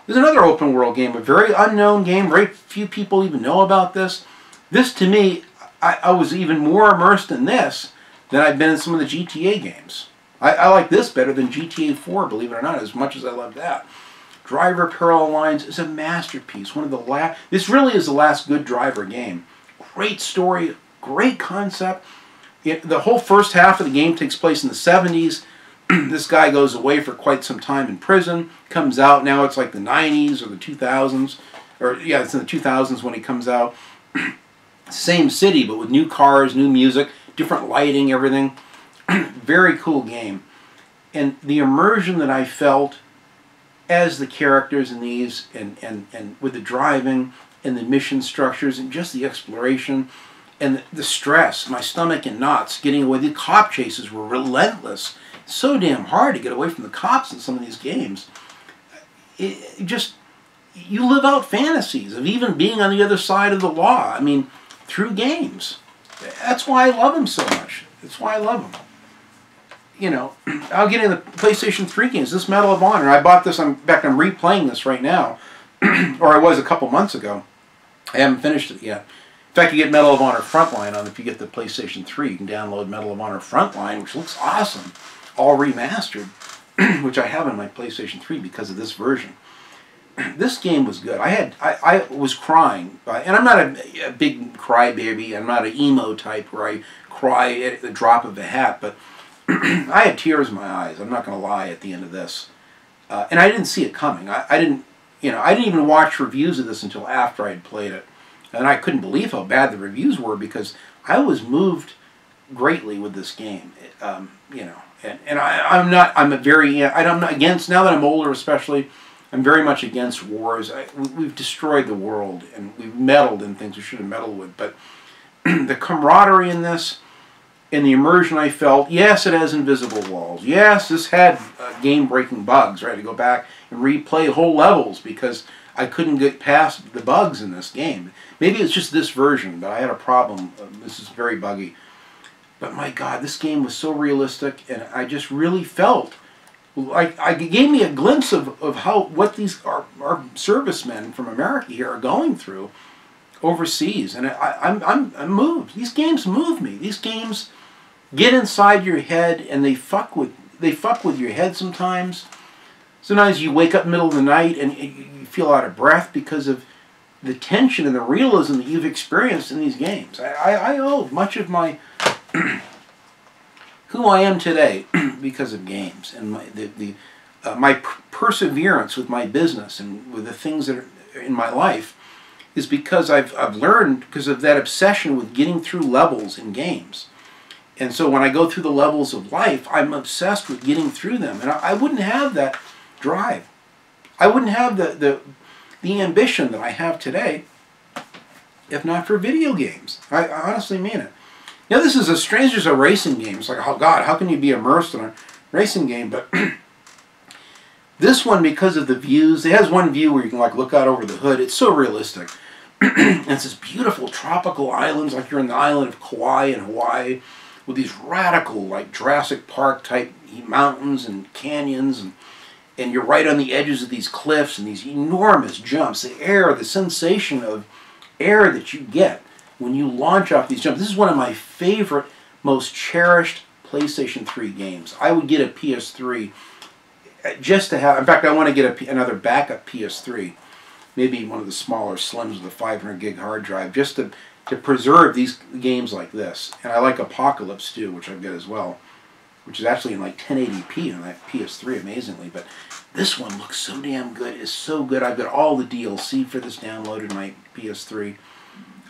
There's another open world game, a very unknown game. Very few people even know about this. This, to me, I was even more immersed in this than I've been in some of the GTA games. I like this better than GTA 4, believe it or not, as much as I love that. Driver Parallel Lines is a masterpiece. This really is the last good driver game. Great story, great concept. The whole first half of the game takes place in the 70s. This guy goes away for quite some time in prison, comes out, now it's like the 90s or the 2000s. It's in the 2000s when he comes out. Same city, but with new cars, new music, different lighting, everything. Very cool game. And the immersion that I felt as the characters in these, and with the driving and the mission structures and just the exploration and the stress, my stomach in knots, getting away. The cop chases were relentless. So damn hard to get away from the cops in some of these games. You live out fantasies of even being on the other side of the law. I mean, through games. That's why I love them so much. That's why I love them. I'll get in the PlayStation 3 games. This Medal of Honor, I bought this, in fact, I'm replaying this right now. Or I was a couple months ago. I haven't finished it yet. In fact, you get Medal of Honor Frontline if you get the PlayStation 3. You can download Medal of Honor Frontline, which looks awesome. All remastered, which I have on my PlayStation 3 because of this version. This game was good. I was crying, and I'm not a big crybaby. I'm not an emo type where I cry at the drop of a hat, but I had tears in my eyes. I'm not going to lie at the end of this, and I didn't see it coming. I didn't even watch reviews of this until after I'd played it. And I couldn't believe how bad the reviews were because I was moved greatly with this game. You know, and I'm not against, now that I'm older especially, I'm very much against wars. We've destroyed the world and we've meddled in things we shouldn't meddle with. But the camaraderie in this, and the immersion I felt, yes, it has invisible walls. Yes, this had game-breaking bugs, right? To go back and replay whole levels because I couldn't get past the bugs in this game. Maybe it's just this version, but I had a problem. This is very buggy. But my God, this game was so realistic, and I just really felt like it gave me a glimpse of what these our servicemen from America here are going through overseas, and I'm moved. These games move me. These games get inside your head, and they fuck with your head sometimes. Sometimes you wake up in the middle of the night and you feel out of breath because of the tension and the realism that you've experienced in these games. I owe much of my who I am today because of games and my perseverance with my business and with the things that are in my life is because I've learned because of that obsession with getting through levels in games. And so when I go through the levels of life, I'm obsessed with getting through them. And I wouldn't have that drive. I wouldn't have the ambition that I have today if not for video games. I honestly mean it. Now this is as strange as a racing game. It's like, oh God, how can you be immersed in a racing game? But this one, because of the views, it has one view where you can like look out over the hood. It's so realistic. And it's this beautiful tropical islands, like you're in the island of Kauai in Hawaii, with these radical, like Jurassic Park type mountains and canyons, and you're right on the edges of these cliffs and these enormous jumps. The air, the sensation of air that you get when you launch off these jumps. This is one of my favorite, most cherished PlayStation 3 games. I would get a PS3 just to have, in fact, I want to get another backup PS3, maybe one of the smaller slims with a 500 gig hard drive, just to preserve these games like this. And I like Apocalypse too, which I've got as well, which is actually in like 1080p on that PS3, amazingly. But this one looks so damn good. It's so good. I've got all the DLC for this downloaded in my PS3.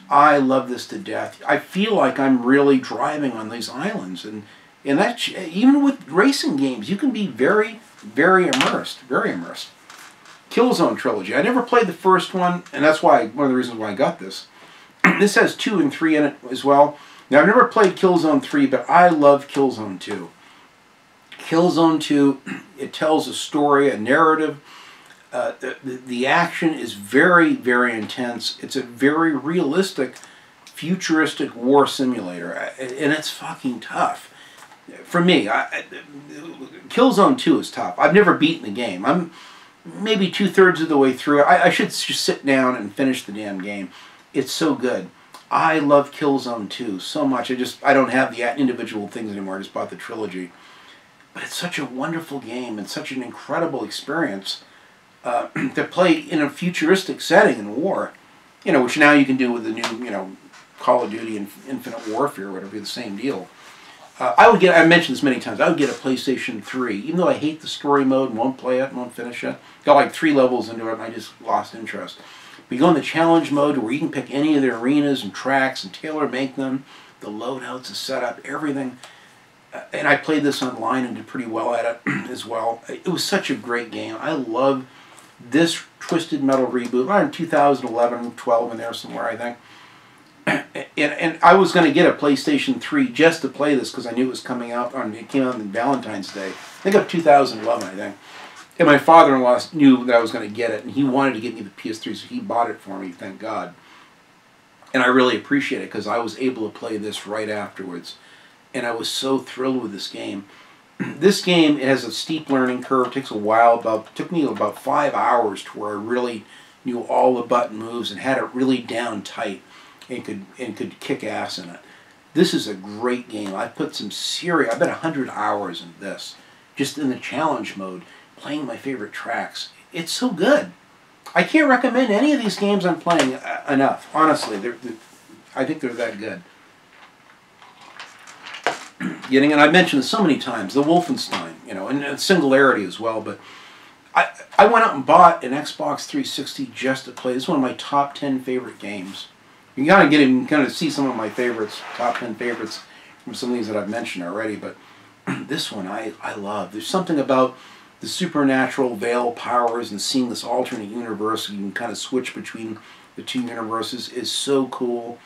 I love this to death. I feel like I'm really driving on these islands. And that, even with racing games, you can be very, very immersed. Very immersed. Killzone trilogy. I never played the first one, and that's why one of the reasons why I got this. This has 2 and 3 in it as well. Now, I've never played Killzone 3, but I love Killzone 2. Killzone 2, it tells a story, a narrative. The action is very, very intense. It's a very realistic, futuristic war simulator, and it's fucking tough. For me, Killzone 2 is tough. I've never beaten the game. I'm maybe 2/3 of the way through it. I should just sit down and finish the damn game. It's so good. I love Killzone 2 so much. I don't have the individual things anymore. I just bought the trilogy. But it's such a wonderful game and such an incredible experience to play in a futuristic setting in war. You know, which now you can do with the new, you know, Call of Duty and Infinite Warfare, whatever, the same deal. I mentioned this many times, I would get a PlayStation 3, even though I hate the story mode and won't play it and won't finish it. Got like 3 levels into it and I just lost interest. But you go in the challenge mode where you can pick any of the arenas and tracks and tailor-make them, the loadouts, the setup, everything. And I played this online and did pretty well at it as well. It was such a great game. I love this Twisted Metal reboot. Around 2011, 12 in there somewhere, I think. And I was going to get a PlayStation 3 just to play this because I knew it was coming out it came out on Valentine's Day. I think of 2011, I think. And my father-in-law knew that I was going to get it, and he wanted to get me the PS3, so he bought it for me, thank God. And I really appreciate it because I was able to play this right afterwards. And I was so thrilled with this game. This game, it has a steep learning curve. It takes a while. Took me about 5 hours to where I really knew all the button moves and had it really down tight and could kick ass in it. This is a great game. I put some serious, I bet 100 hours in this, just in the challenge mode, playing my favorite tracks. It's so good. I can't recommend any of these games I'm playing enough. Honestly, I think they're that good. And I mentioned this so many times, the Wolfenstein, you know, and Singularity as well, but I went out and bought an Xbox 360 just to play. This is one of my top 10 favorite games. You can kind of get in, kind of see some of my favorites, top 10 favorites from some of these that I've mentioned already. But this one I love. There's something about the supernatural veil powers and seeing this alternate universe. You can kind of switch between the two universes is so cool.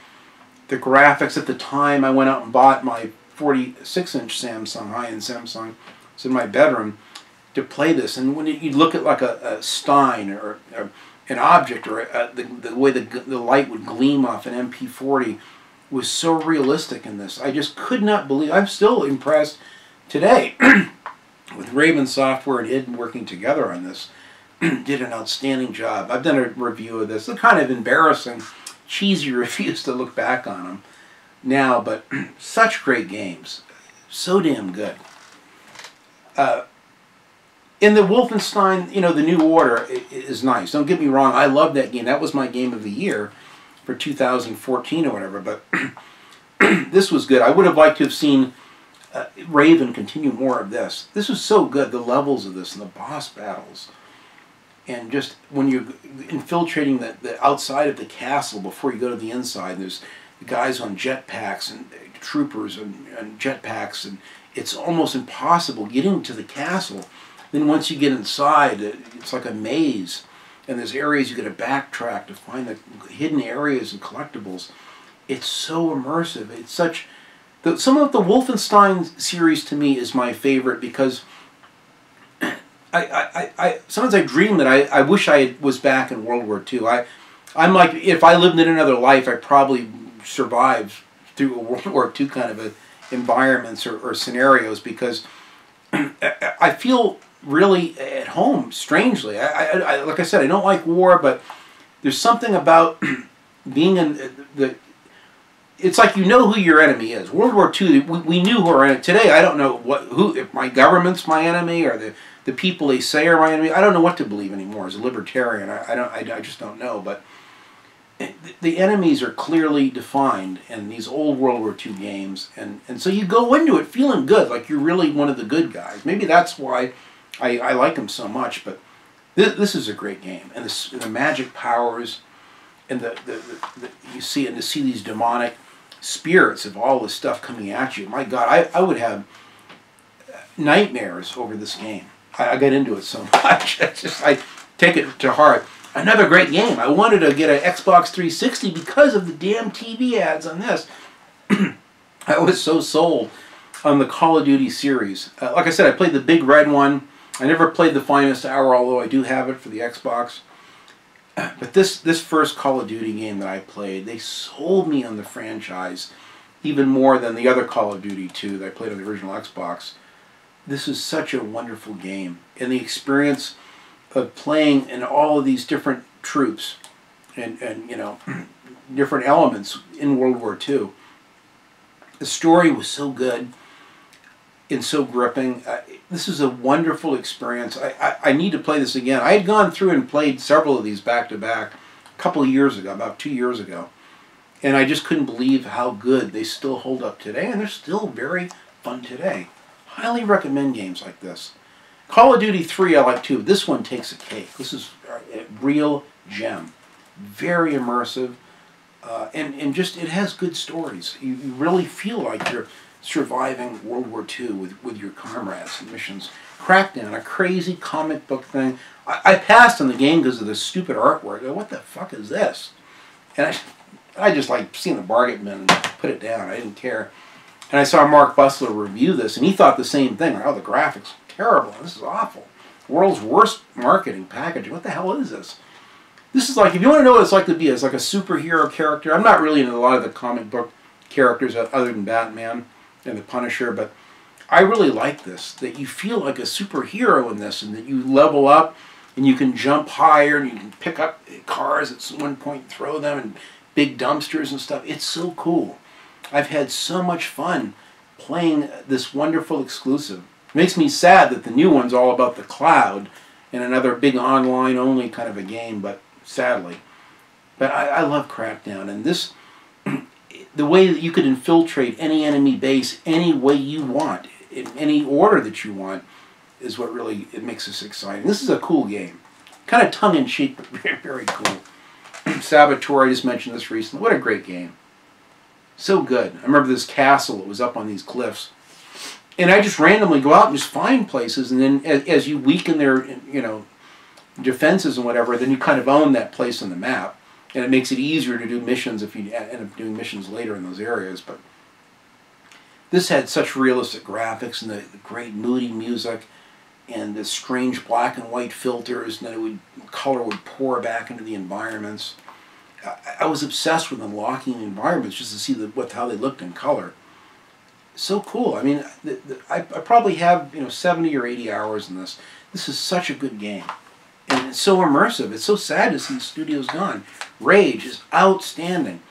The graphics at the time, I went out and bought my 46-inch Samsung, high-end Samsung. It's in my bedroom to play this. And when you look at like a Stein or an object or the way the light would gleam off an MP40 was so realistic in this. I just could not believe. I'm still impressed today with Raven Software and id working together on this. Did an outstanding job. I've done a review of this. They're kind of embarrassing, cheesy reviews to look back on them now, but such great games. So damn good. In the Wolfenstein, you know, the New Order is nice. Don't get me wrong, I love that game. That was my game of the year for 2014 or whatever, but this was good. I would have liked to have seen Raven continue more of this. This was so good, the levels of this and the boss battles. And just when you're infiltrating the outside of the castle before you go to the inside, there's the guys on jetpacks and troopers and jetpacks, and it's almost impossible getting to the castle. Then once you get inside, it's like a maze, and there's areas you got to backtrack to find the hidden areas and collectibles. It's so immersive. It's such... Some of the Wolfenstein series to me is my favorite because sometimes I dream that I wish I was back in World War II. I'm like, if I lived in another life, I'd probably survive through a World War II kind of environments or scenarios because I feel really at home, strangely. Like I said, I don't like war, but there's something about being in the... It's like you know who your enemy is. World War II, we knew who our enemy... Today, I don't know if my government's my enemy or the people they say are my enemy. I don't know what to believe anymore as a libertarian. I just don't know. But the enemies are clearly defined in these old World War II games. And so you go into it feeling good, like you're really one of the good guys. Maybe that's why I like them so much. But this is a great game. And the magic powers and you see, and to see these demonic spirits of all this stuff coming at you. My God, I would have nightmares over this game. I got into it so much. I take it to heart. Another great game. I wanted to get an Xbox 360 because of the damn TV ads on this. I was so sold on the Call of Duty series. Like I said, I played the big red one. I never played the Finest Hour, although I do have it for the Xbox. But this first Call of Duty game that I played, they sold me on the franchise even more than the other Call of Duty 2 that I played on the original Xbox. This is such a wonderful game. And the experience of playing in all of these different troops and you know, different elements in World War II. The story was so good and so gripping. This is a wonderful experience. I need to play this again. I had gone through and played several of these back to back a couple of years ago, about 2 years ago. And I just couldn't believe how good they still hold up today. And they're still very fun today. Highly recommend games like this. Call of Duty 3 I like too. This one takes a cake. This is a real gem. Very immersive. And just, it has good stories. You really feel like you're surviving World War II with your comrades and missions. Crackdown, a crazy comic book thing. I passed on the game because of the stupid artwork. I go, what the fuck is this? And I just like seen the bargain bin and put it down. I didn't care. And I saw Mark Bussler review this, and he thought the same thing. Oh, the graphics are terrible. This is awful. World's worst marketing packaging. What the hell is this? This is like, if you want to know what it's like to be as like a superhero character, I'm not really into a lot of the comic book characters other than Batman and the Punisher, but I really like this, that you feel like a superhero in this, and that you level up, and you can jump higher, and you can pick up cars at one point and throw them, and big dumpsters and stuff. It's so cool. I've had so much fun playing this wonderful exclusive. It makes me sad that the new one's all about the cloud and another big online-only kind of a game, but sadly. But I love Crackdown, and this, the way that you could infiltrate any enemy base any way you want, in any order that you want, is what really, it makes this exciting. This is a cool game. Kind of tongue-in-cheek, but very, very cool. Saboteur, I just mentioned this recently. What a great game. So good. I remember this castle that was up on these cliffs. And I just randomly go out and just find places, and then as you weaken their, defenses and whatever, then you kind of own that place on the map. And it makes it easier to do missions if you end up doing missions later in those areas. But this had such realistic graphics and the great moody music and the strange black and white filters, and then color would pour back into the environments. I was obsessed with unlocking the environments just to see how they looked in color. So cool. I mean, I probably have 70 or 80 hours in this. This is such a good game, and it's so immersive. It's so sad to see the studio's gone. Rage is outstanding.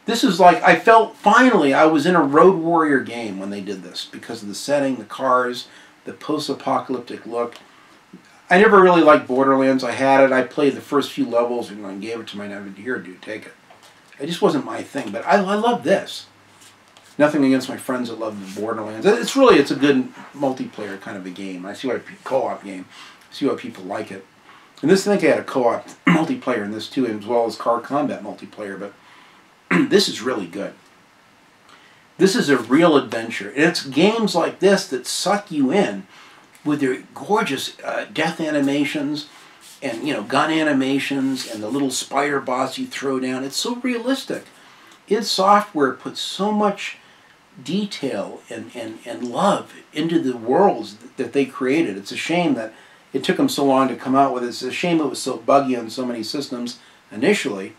This is like, I felt finally I was in a Road Warrior game when they did this, because of the setting, the cars, the post-apocalyptic look. I never really liked Borderlands. I had it. I played the first few levels and I gave it to my nephew. Here, dude, take it. It just wasn't my thing, but I love this. Nothing against my friends that love the Borderlands. It's a good multiplayer kind of a game. I see why co-op game. I see why people like it. And this, I think I had a co-op multiplayer in this too, as well as car combat multiplayer, but this is really good. This is a real adventure. And it's games like this that suck you in with their gorgeous death animations and gun animations and the little spider boss you throw down. It's so realistic. id Software puts so much detail and love into the worlds that they created. It's a shame that it took them so long to come out with it. It's a shame it was so buggy on so many systems initially.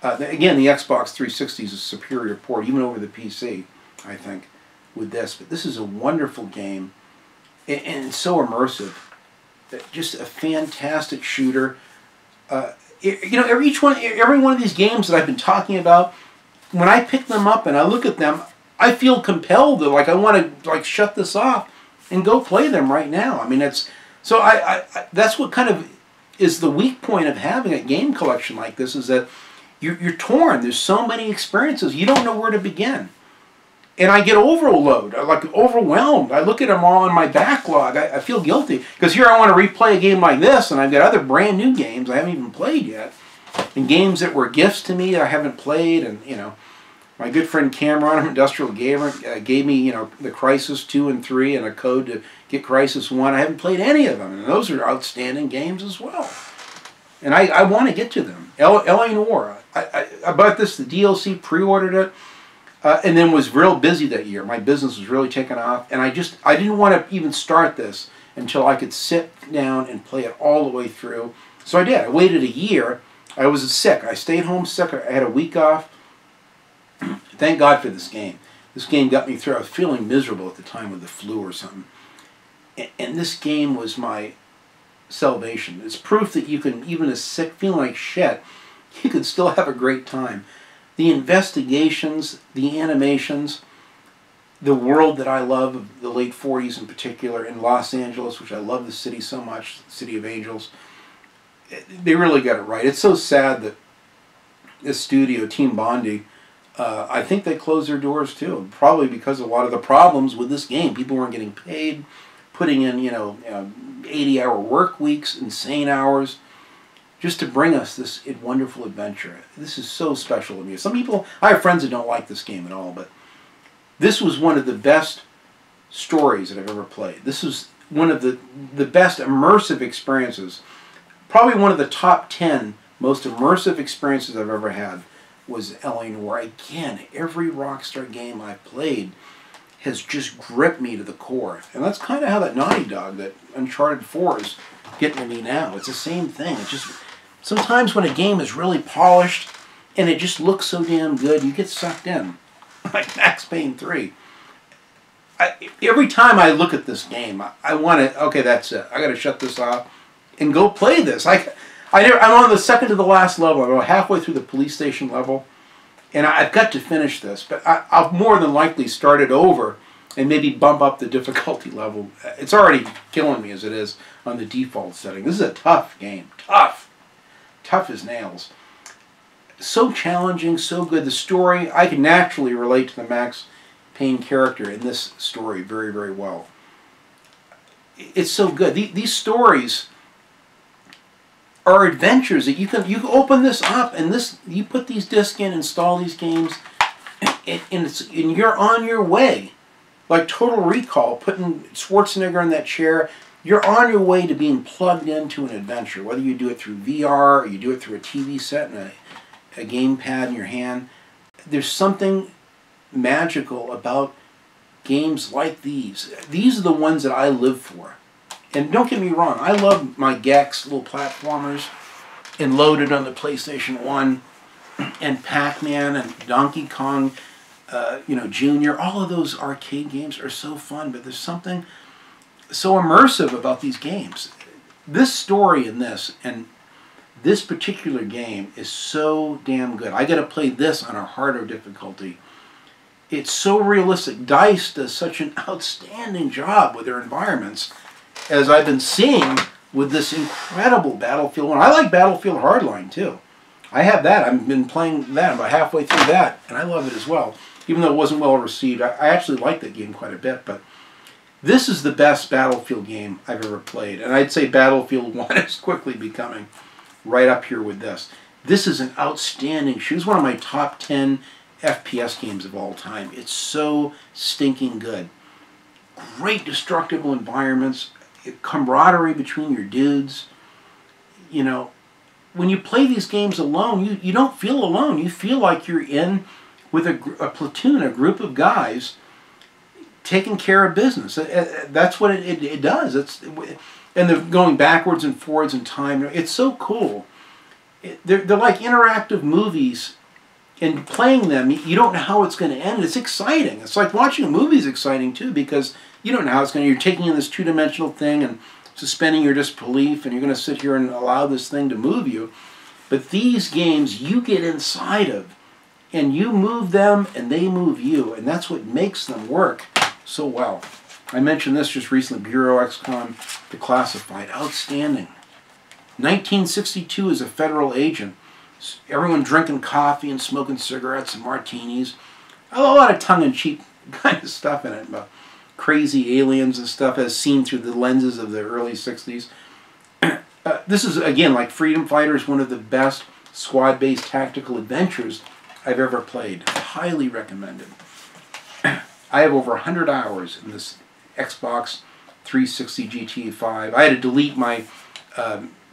Again, the Xbox 360 is a superior port, even over the PC, I think, with this. But this is a wonderful game, and it's so immersive. Just a fantastic shooter. Every one of these games that I've been talking about, when I pick them up and I look at them, I feel compelled to, I want to shut this off and go play them right now. I mean, that's what kind of is the weak point of having a game collection like this, is that you're torn. There's so many experiences. You don't know where to begin. And I get overwhelmed. I look at them all in my backlog. I feel guilty. Because here I want to replay a game like this, and I've got other brand new games I haven't even played yet. And games that were gifts to me that I haven't played. And, my good friend Cameron, Industrial Gamer, gave me, the Crisis 2 and 3 and a code to get Crisis 1. I haven't played any of them. And those are outstanding games as well. And I want to get to them. L.A. Noire. I bought this, the DLC, pre-ordered it. And then was real busy that year. My business was really taking off, and I didn't want to even start this until I could sit down and play it all the way through. So I did. I waited a year. I was sick. I stayed home sick. I had a week off. Thank God for this game. This game got me through. I was feeling miserable at the time with the flu or something. And this game was my salvation. It's proof that you can, even as sick, feeling like shit, you can still have a great time. The investigations, the animations, the world that I love of the late 40s in particular, in Los Angeles, which I love the city so much, the City of Angels, they really got it right. It's so sad that this studio, Team Bondi, I think they closed their doors too, probably because of a lot of the problems with this game. People weren't getting paid, putting in 80-hour work weeks, insane hours, just to bring us this wonderful adventure. This is so special to me. Some people, I have friends that don't like this game at all, but this was one of the best stories that I've ever played. This was one of the best immersive experiences. Probably one of the top 10 most immersive experiences I've ever had was L.A. Noire. Again, every Rockstar game I've played has just gripped me to the core. And that's kind of how that Naughty Dog, that Uncharted 4 is getting to me now. It's the same thing. It's just, sometimes when a game is really polished and it just looks so damn good, you get sucked in. Like Max Payne 3. Every time I look at this game, I want to, okay, that's it. I got to shut this off and go play this. I'm on the second to the last level. I'm about halfway through the police station level, and I've got to finish this. But I'll more than likely start it over and maybe bump up the difficulty level. It's already killing me as it is on the default setting. This is a tough game. Tough. Tough as nails. So challenging, so good. The story, I can naturally relate to the Max Payne character in this story very, very well. It's so good. These stories, are adventures that you can open this up and you put these discs in, install these games, and you're on your way. Like Total Recall, putting Schwarzenegger in that chair, you're on your way to being plugged into an adventure. Whether you do it through VR or you do it through a TV set and a gamepad in your hand, there's something magical about games like these. These are the ones that I live for. And don't get me wrong, I love my Gex little platformers and Loaded on the PlayStation 1 and Pac-Man and Donkey Kong, Junior. All of those arcade games are so fun, but there's something so immersive about these games. This story in this and this particular game is so damn good. I got to play this on a harder difficulty. It's so realistic. DICE does such an outstanding job with their environments, as I've been seeing with this incredible Battlefield 1. I like Battlefield Hardline too. I have that. I've been playing that. I'm about halfway through that, and I love it as well. Even though it wasn't well received, I actually like that game quite a bit. But this is the best Battlefield game I've ever played, and I'd say Battlefield 1 is quickly becoming right up here with this. This is an outstanding shoot. It's one of my top 10 FPS games of all time. It's so stinking good. Great destructible environments, camaraderie between your dudes. You know, when you play these games alone, you don't feel alone. You feel like you're in with a platoon, a group of guys taking care of business. That's what it does. And they're going backwards and forwards in time. It's so cool. They're like interactive movies, and playing them, you don't know how it's going to end. It's exciting. It's like watching a movie is exciting too, because you don't know how it's going to. You're taking in this two-dimensional thing and suspending your disbelief, and you're going to sit here and allow this thing to move you. But these games, you get inside of, and you move them, and they move you, and that's what makes them work so well. I mentioned this just recently, Bureau XCOM Declassified. Outstanding. 1962 as a federal agent. Everyone drinking coffee and smoking cigarettes and martinis. A lot of tongue-in-cheek kind of stuff in it, about crazy aliens and stuff as seen through the lenses of the early 60s. This is, again, like Freedom Fighters, one of the best squad-based tactical adventures I've ever played. Highly recommended. I have over 100 hours in this Xbox 360 GT5. I had to delete my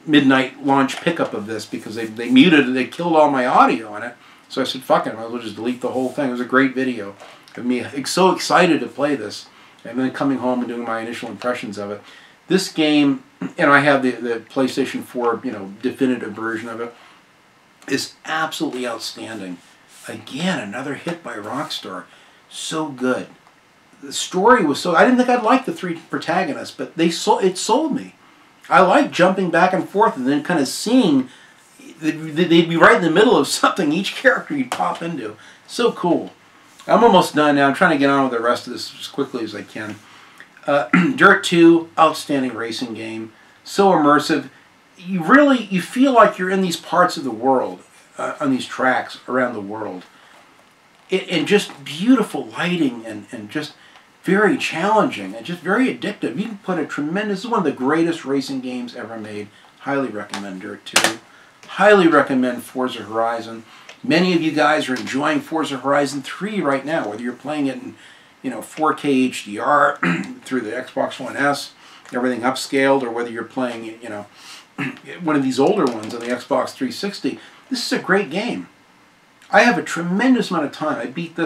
midnight launch pickup of this because they muted it. They killed all my audio on it. So I said, fuck it, I might as well just delete the whole thing. It was a great video of me so excited to play this. And then coming home and doing my initial impressions of it. This game, and I have the PlayStation 4, definitive version of it, is absolutely outstanding. Again, another hit by Rockstar. So good. The story was so... I didn't think I'd like the three protagonists, but it sold me. I like jumping back and forth and then kind of seeing... They'd be right in the middle of something, each character you'd pop into. So cool. I'm almost done now. I'm trying to get on with the rest of this as quickly as I can. Dirt 2, outstanding racing game. So immersive. You feel like you're in these parts of the world, on these tracks around the world. And just beautiful lighting and just very challenging and just very addictive. You can put a tremendous... This is one of the greatest racing games ever made. Highly recommend Dirt 2. Highly recommend Forza Horizon. Many of you guys are enjoying Forza Horizon 3 right now, whether you're playing it in 4K HDR through the Xbox One S, everything upscaled, or whether you're playing one of these older ones on the Xbox 360. This is a great game. I have a tremendous amount of time. I beat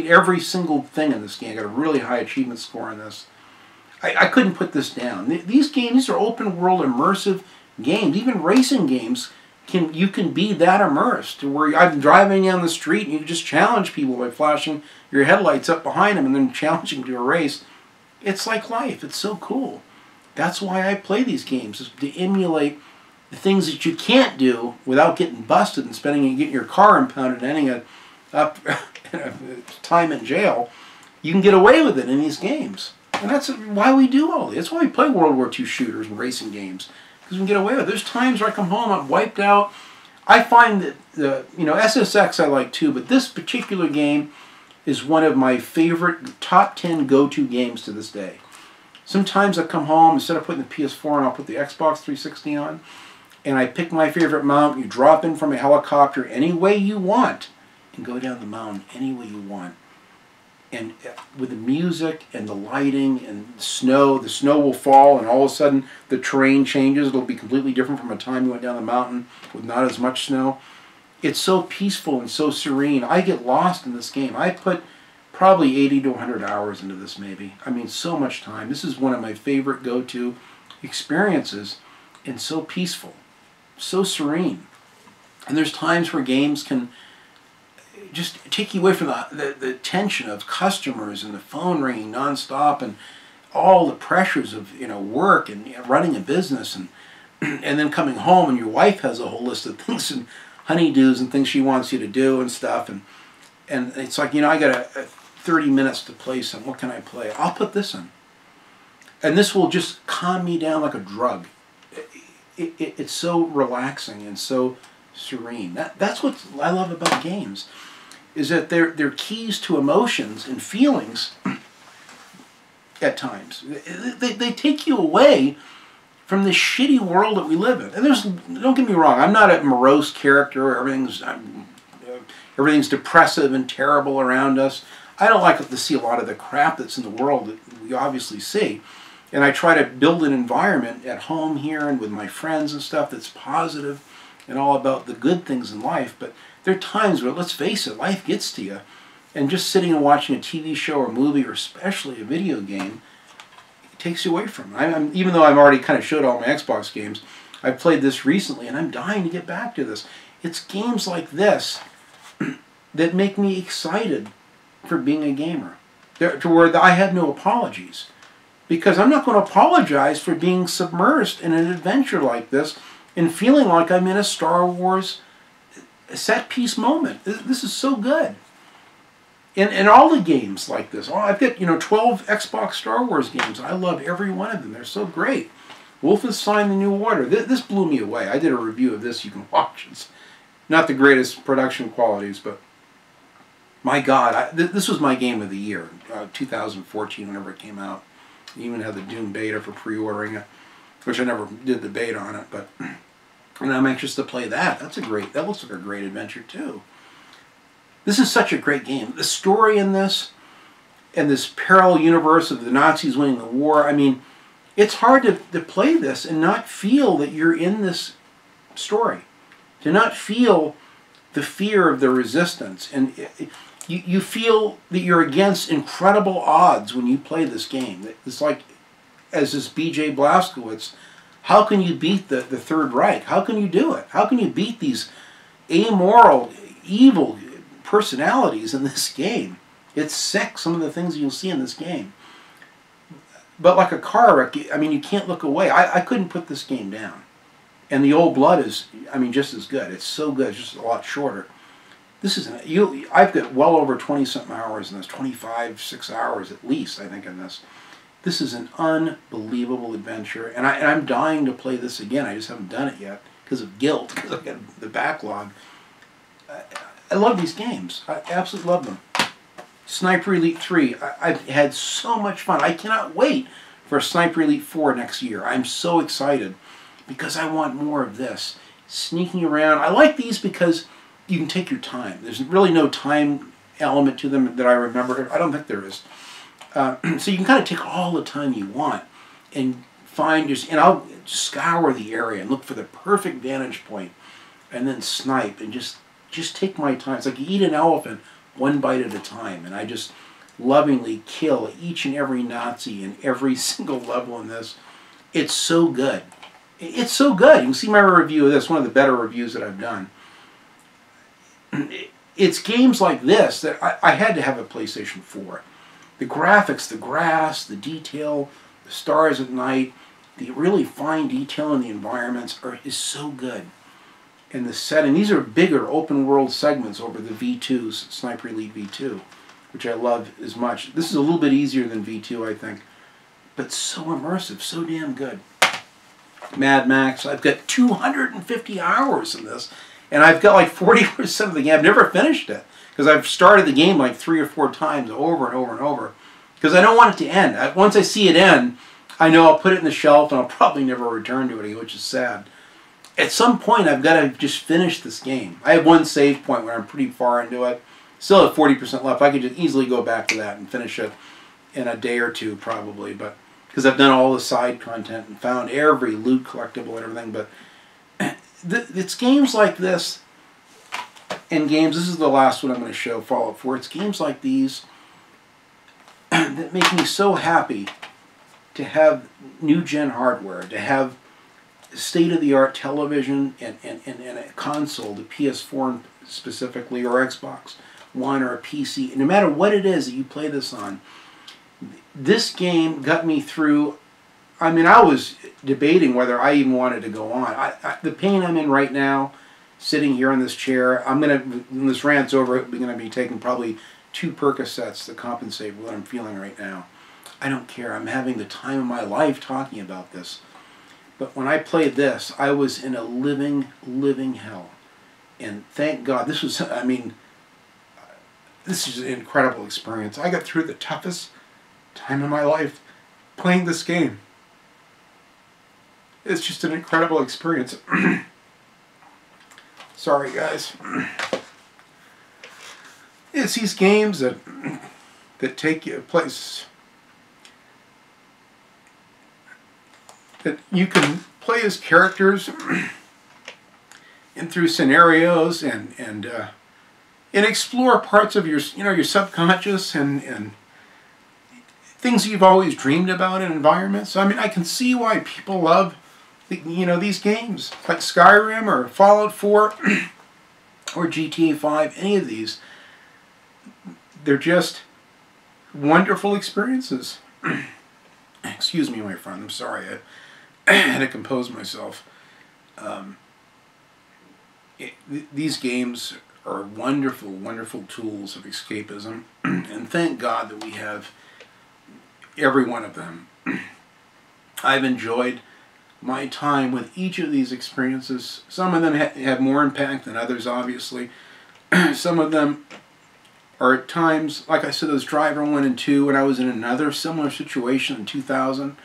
every single thing in this game. I got a really high achievement score on this. I couldn't put this down. These games are open world immersive games. Even racing games, you can be that immersed to where I'm driving down the street and you just challenge people by flashing your headlights up behind them and then challenging to a race. It's like life. It's so cool. That's why I play these games, is to emulate the things that you can't do without getting busted and getting your car impounded and ending up time in jail. You can get away with it in these games. And that's why we do all this. That's why we play World War II shooters and racing games. Because we can get away with it. There's times where I come home, I'm wiped out. I find that, SSX I like too, but this particular game is one of my favorite top 10 go-to games to this day. Sometimes I come home, instead of putting the PS4 on, I'll put the Xbox 360 on. and I pick my favorite mountain. You drop in from a helicopter any way you want and go down the mountain any way you want. And with the music and the lighting and the snow will fall, and all of a sudden the terrain changes. It'll be completely different from a time you went down the mountain with not as much snow. It's so peaceful and so serene. I get lost in this game. I put probably 80 to 100 hours into this, maybe. I mean, so much time. This is one of my favorite go-to experiences, and so peaceful, so serene. And there's times where games can just take you away from the tension of customers and the phone ringing nonstop and all the pressures of work and running a business, and then coming home and your wife has a whole list of things and honeydews and things she wants you to do and stuff, and it's like, I got 30 minutes to play some. What can I play? I'll put this in, and this will just calm me down like a drug. It's so relaxing and so serene. That's what I love about games, is that they're keys to emotions and feelings at times. They take you away from this shitty world that we live in. And don't get me wrong, I'm not a morose character. Everything's depressive and terrible around us. I don't like to see a lot of the crap that's in the world that we obviously see. And I try to build an environment at home here and with my friends and stuff that's positive and all about the good things in life. But there are times where, let's face it, life gets to you. And just sitting and watching a TV show or movie, or especially a video game, it takes you away from it. Even though I've already kind of showed all my Xbox games, I've played this recently, and I'm dying to get back to this. It's games like this that make me excited for being a gamer, to where I have no apologies. Because I'm not going to apologize for being submersed in an adventure like this and feeling like I'm in a Star Wars set-piece moment. This is so good. And all the games like this. I've got 12 Xbox Star Wars games. I love every one of them. They're so great. Wolfenstein: The New Order. This blew me away. I did a review of this. You can watch. It's not the greatest production qualities, but my God, this was my game of the year, 2014, whenever it came out. I even had the Doom beta for pre-ordering it, which I never did the beta on it, and I'm anxious to play that. That looks like a great adventure too. This is such a great game. The story in this, and this parallel universe of the Nazis winning the war, I mean, it's hard to play this and not feel that you're in this story. To not feel the fear of the resistance. And you feel that you're against incredible odds when you play this game. It's like, as this B.J. Blazkowicz, how can you beat the Third Reich? How can you do it? How can you beat these amoral, evil personalities in this game? It's sick, some of the things you'll see in this game. But like a car wreck, I mean, you can't look away. I couldn't put this game down. And the Old Blood is, just as good. It's so good. It's just a lot shorter. I've got well over 20-something hours in this, 6 hours at least, I think, in this. This is an unbelievable adventure, and I'm dying to play this again. I just haven't done it yet because of guilt, because I've got the backlog. I love these games. I absolutely love them. Sniper Elite 3. I've had so much fun. I cannot wait for Sniper Elite 4 next year. I'm so excited because I want more of this. Sneaking around. I like these because you can take your time. There's really no time element to them that I remember. I don't think there is. So you can kind of take all the time you want and and I'll scour the area and look for the perfect vantage point and then snipe and just take my time. It's like you eat an elephant one bite at a time, and I just lovingly kill each and every Nazi in every single level in this. It's so good. It's so good. You can see my review of this, one of the better reviews that I've done. It's games like this that I had to have a PlayStation 4. The graphics, the grass, the detail, the stars at night, the really fine detail in the environments is so good. And the setting, these are bigger open world segments over the V2's, Sniper Elite V2, which I love as much. This is a little bit easier than V2, I think, but so immersive, so damn good. Mad Max, I've got 250 hours in this, and I've got like 40% of the game. I've never finished it, because I've started the game like 3 or 4 times over and over and over, because I don't want it to end. Once I see it end, I know I'll put it in the shelf and I'll probably never return to it again, which is sad. at some point I've got to just finish this game. I have one save point where I'm pretty far into it. Still have 40% left. I could just easily go back to that and finish it in a day or two probably, but because I've done all the side content and found every loot collectible and everything. But it's games like this, and games, this is the last one I'm going to show, Fallout 4. It's games like these that make me so happy to have new-gen hardware, to have state-of-the-art television and a console, the PS4 specifically, or Xbox One or a PC. No matter what it is that you play this on, this game got me through. I mean, I was debating whether I even wanted to go on. The pain I'm in right now, sitting here in this chair, when this rant's over, I'm going to be taking probably 2 Percocets to compensate for what I'm feeling right now. I don't care. I'm having the time of my life talking about this. But when I played this, I was in a living hell. And thank God, this was, I mean, this is an incredible experience. I got through the toughest time of my life playing this game. It's just an incredible experience. Sorry, guys. It's these games that take you places that you can play as characters and through scenarios and explore parts of your your subconscious and things you've always dreamed about in environments. I mean, I can see why people love these games like Skyrim or Fallout 4 or GTA 5. Any of these, they're just wonderful experiences. Excuse me, my friend. I'm sorry. I had to compose myself. These games are wonderful, wonderful tools of escapism, and thank God that we have every one of them. I've enjoyed my time with each of these experiences. Some of them have more impact than others, obviously. Some of them are at times, like I said, those Driver 1 and 2, when I was in another similar situation in 2000,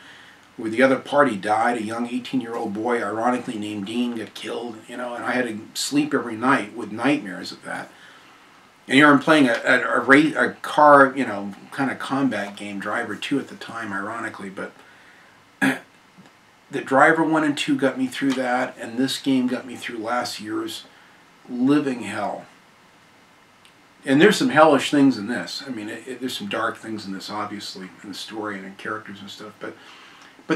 where the other party died. A young 18-year-old boy, ironically named Dean, got killed, and I had to sleep every night with nightmares of that. And here I'm playing a car, kind of combat game, Driver 2 at the time, ironically, but the Driver 1 and 2 got me through that, and this game got me through last year's living hell. And there's some hellish things in this. I mean, there's some dark things in this, obviously, in the story and in characters and stuff, but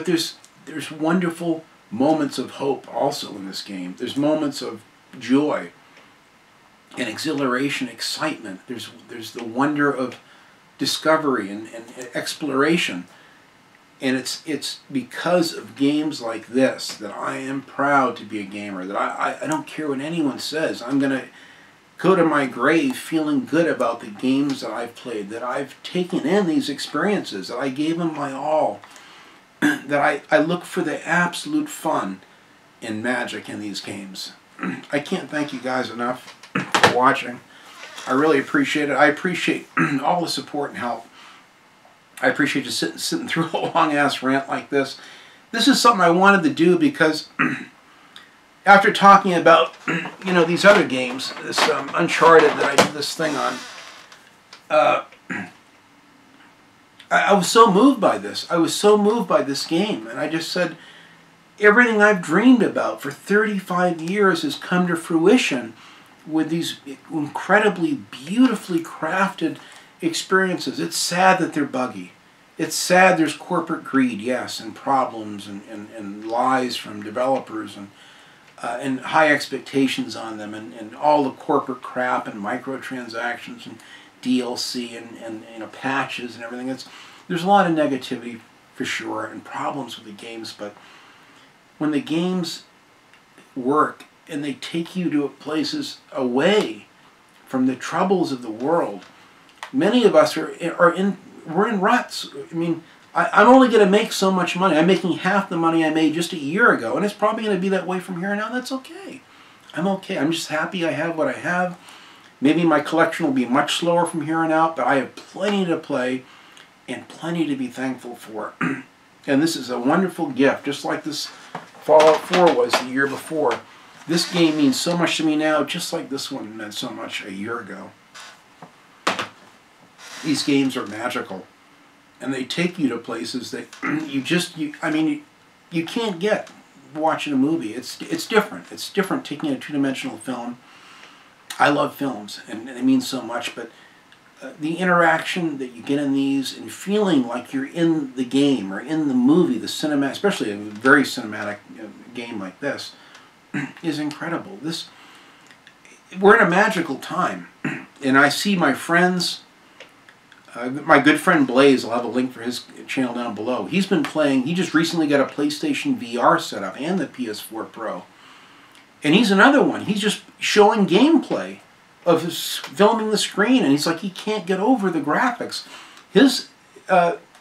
there's wonderful moments of hope also in this game. There's moments of joy and exhilaration, excitement. There's the wonder of discovery and exploration. And it's because of games like this that I am proud to be a gamer, that I don't care what anyone says. I'm going to go to my grave feeling good about the games that I've played, that I've taken in these experiences, that I gave them my all, that I look for the absolute fun and magic in these games. I can't thank you guys enough for watching. I really appreciate it. I appreciate all the support and help. I appreciate you sitting through a long-ass rant like this. This is something I wanted to do because after talking about, these other games, this Uncharted that I did this thing on, I was so moved by this. I was so moved by this game. And I just said, everything I've dreamed about for 35 years has come to fruition with these incredibly, beautifully crafted experiences. It's sad that they're buggy. It's sad there's corporate greed, yes, and problems and lies from developers and high expectations on them and all the corporate crap and microtransactions and DLC and patches and everything. There's a lot of negativity for sure and problems with the games, but when the games work and they take you to places away from the troubles of the world, many of us we're in ruts. I mean, I'm only going to make so much money. I'm making half the money I made just a year ago, and it's probably going to be that way from here on out. That's okay. I'm okay. I'm just happy I have what I have. Maybe my collection will be much slower from here on out, but I have plenty to play and plenty to be thankful for. And this is a wonderful gift, just like this Fallout 4 was the year before. This game means so much to me now, just like this one meant so much a year ago. These games are magical, and they take you to places that you can't get watching a movie. It's different. It's different taking a two-dimensional film. I love films, and it means so much, but the interaction that you get in these and feeling like you're in the game or in the movie, the cinema, especially a very cinematic game like this, is incredible. We're in a magical time, and I see my friends. My good friend Blaze, I'll have a link for his channel down below. He's been playing. He just recently got a PlayStation VR setup and the PS4 Pro, and he's another one. He's just showing gameplay of his filming the screen, and he's like, he can't get over the graphics. His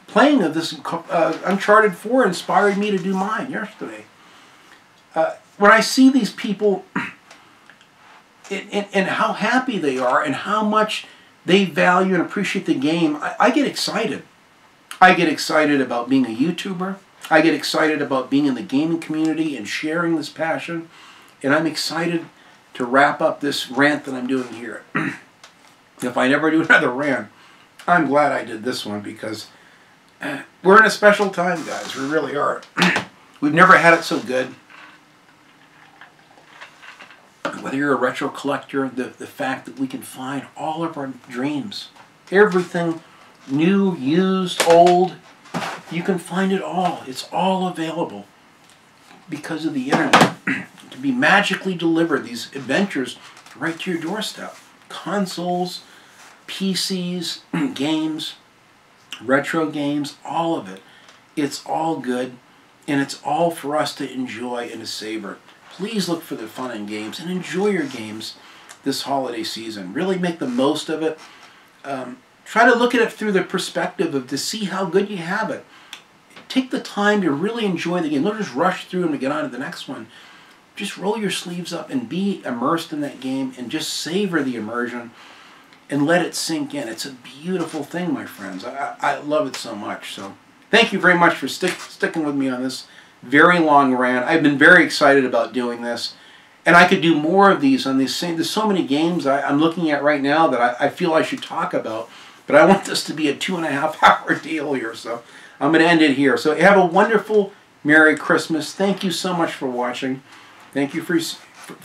playing of this Uncharted 4 inspired me to do mine yesterday. When I see these people and how happy they are and how much they value and appreciate the game, I get excited. I get excited about being a YouTuber. I get excited about being in the gaming community and sharing this passion. And I'm excited to wrap up this rant that I'm doing here. If I never do another rant, I'm glad I did this one, because we're in a special time, guys. We really are. We've never had it so good. Whether you're a retro collector, the fact that we can find all of our dreams, everything, new, used, old, you can find it all. It's all available because of the internet. To be magically delivered, these adventures right to your doorstep. Consoles, PCs, games, retro games, all of it. It's all good, and it's all for us to enjoy and to savor. Please look for the fun in games and enjoy your games this holiday season. Really make the most of it. Try to look at it through the perspective of to see how good you have it. Take the time to really enjoy the game. Don't just rush through them to get on to the next one. Just roll your sleeves up and be immersed in that game and just savor the immersion and let it sink in. It's a beautiful thing, my friends. I love it so much. So thank you very much for sticking with me on this very long rant. I've been very excited about doing this, and I could do more of these on these same. There's so many games I'm looking at right now that I feel I should talk about, but I want this to be a 2.5 hour deal here, so I'm going to end it here. So have a wonderful Merry Christmas. Thank you so much for watching. Thank you for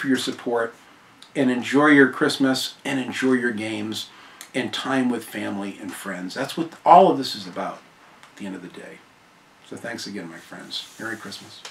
your support, and enjoy your Christmas and enjoy your games and time with family and friends. That's what all of this is about at the end of the day. So thanks again, my friends. Merry Christmas.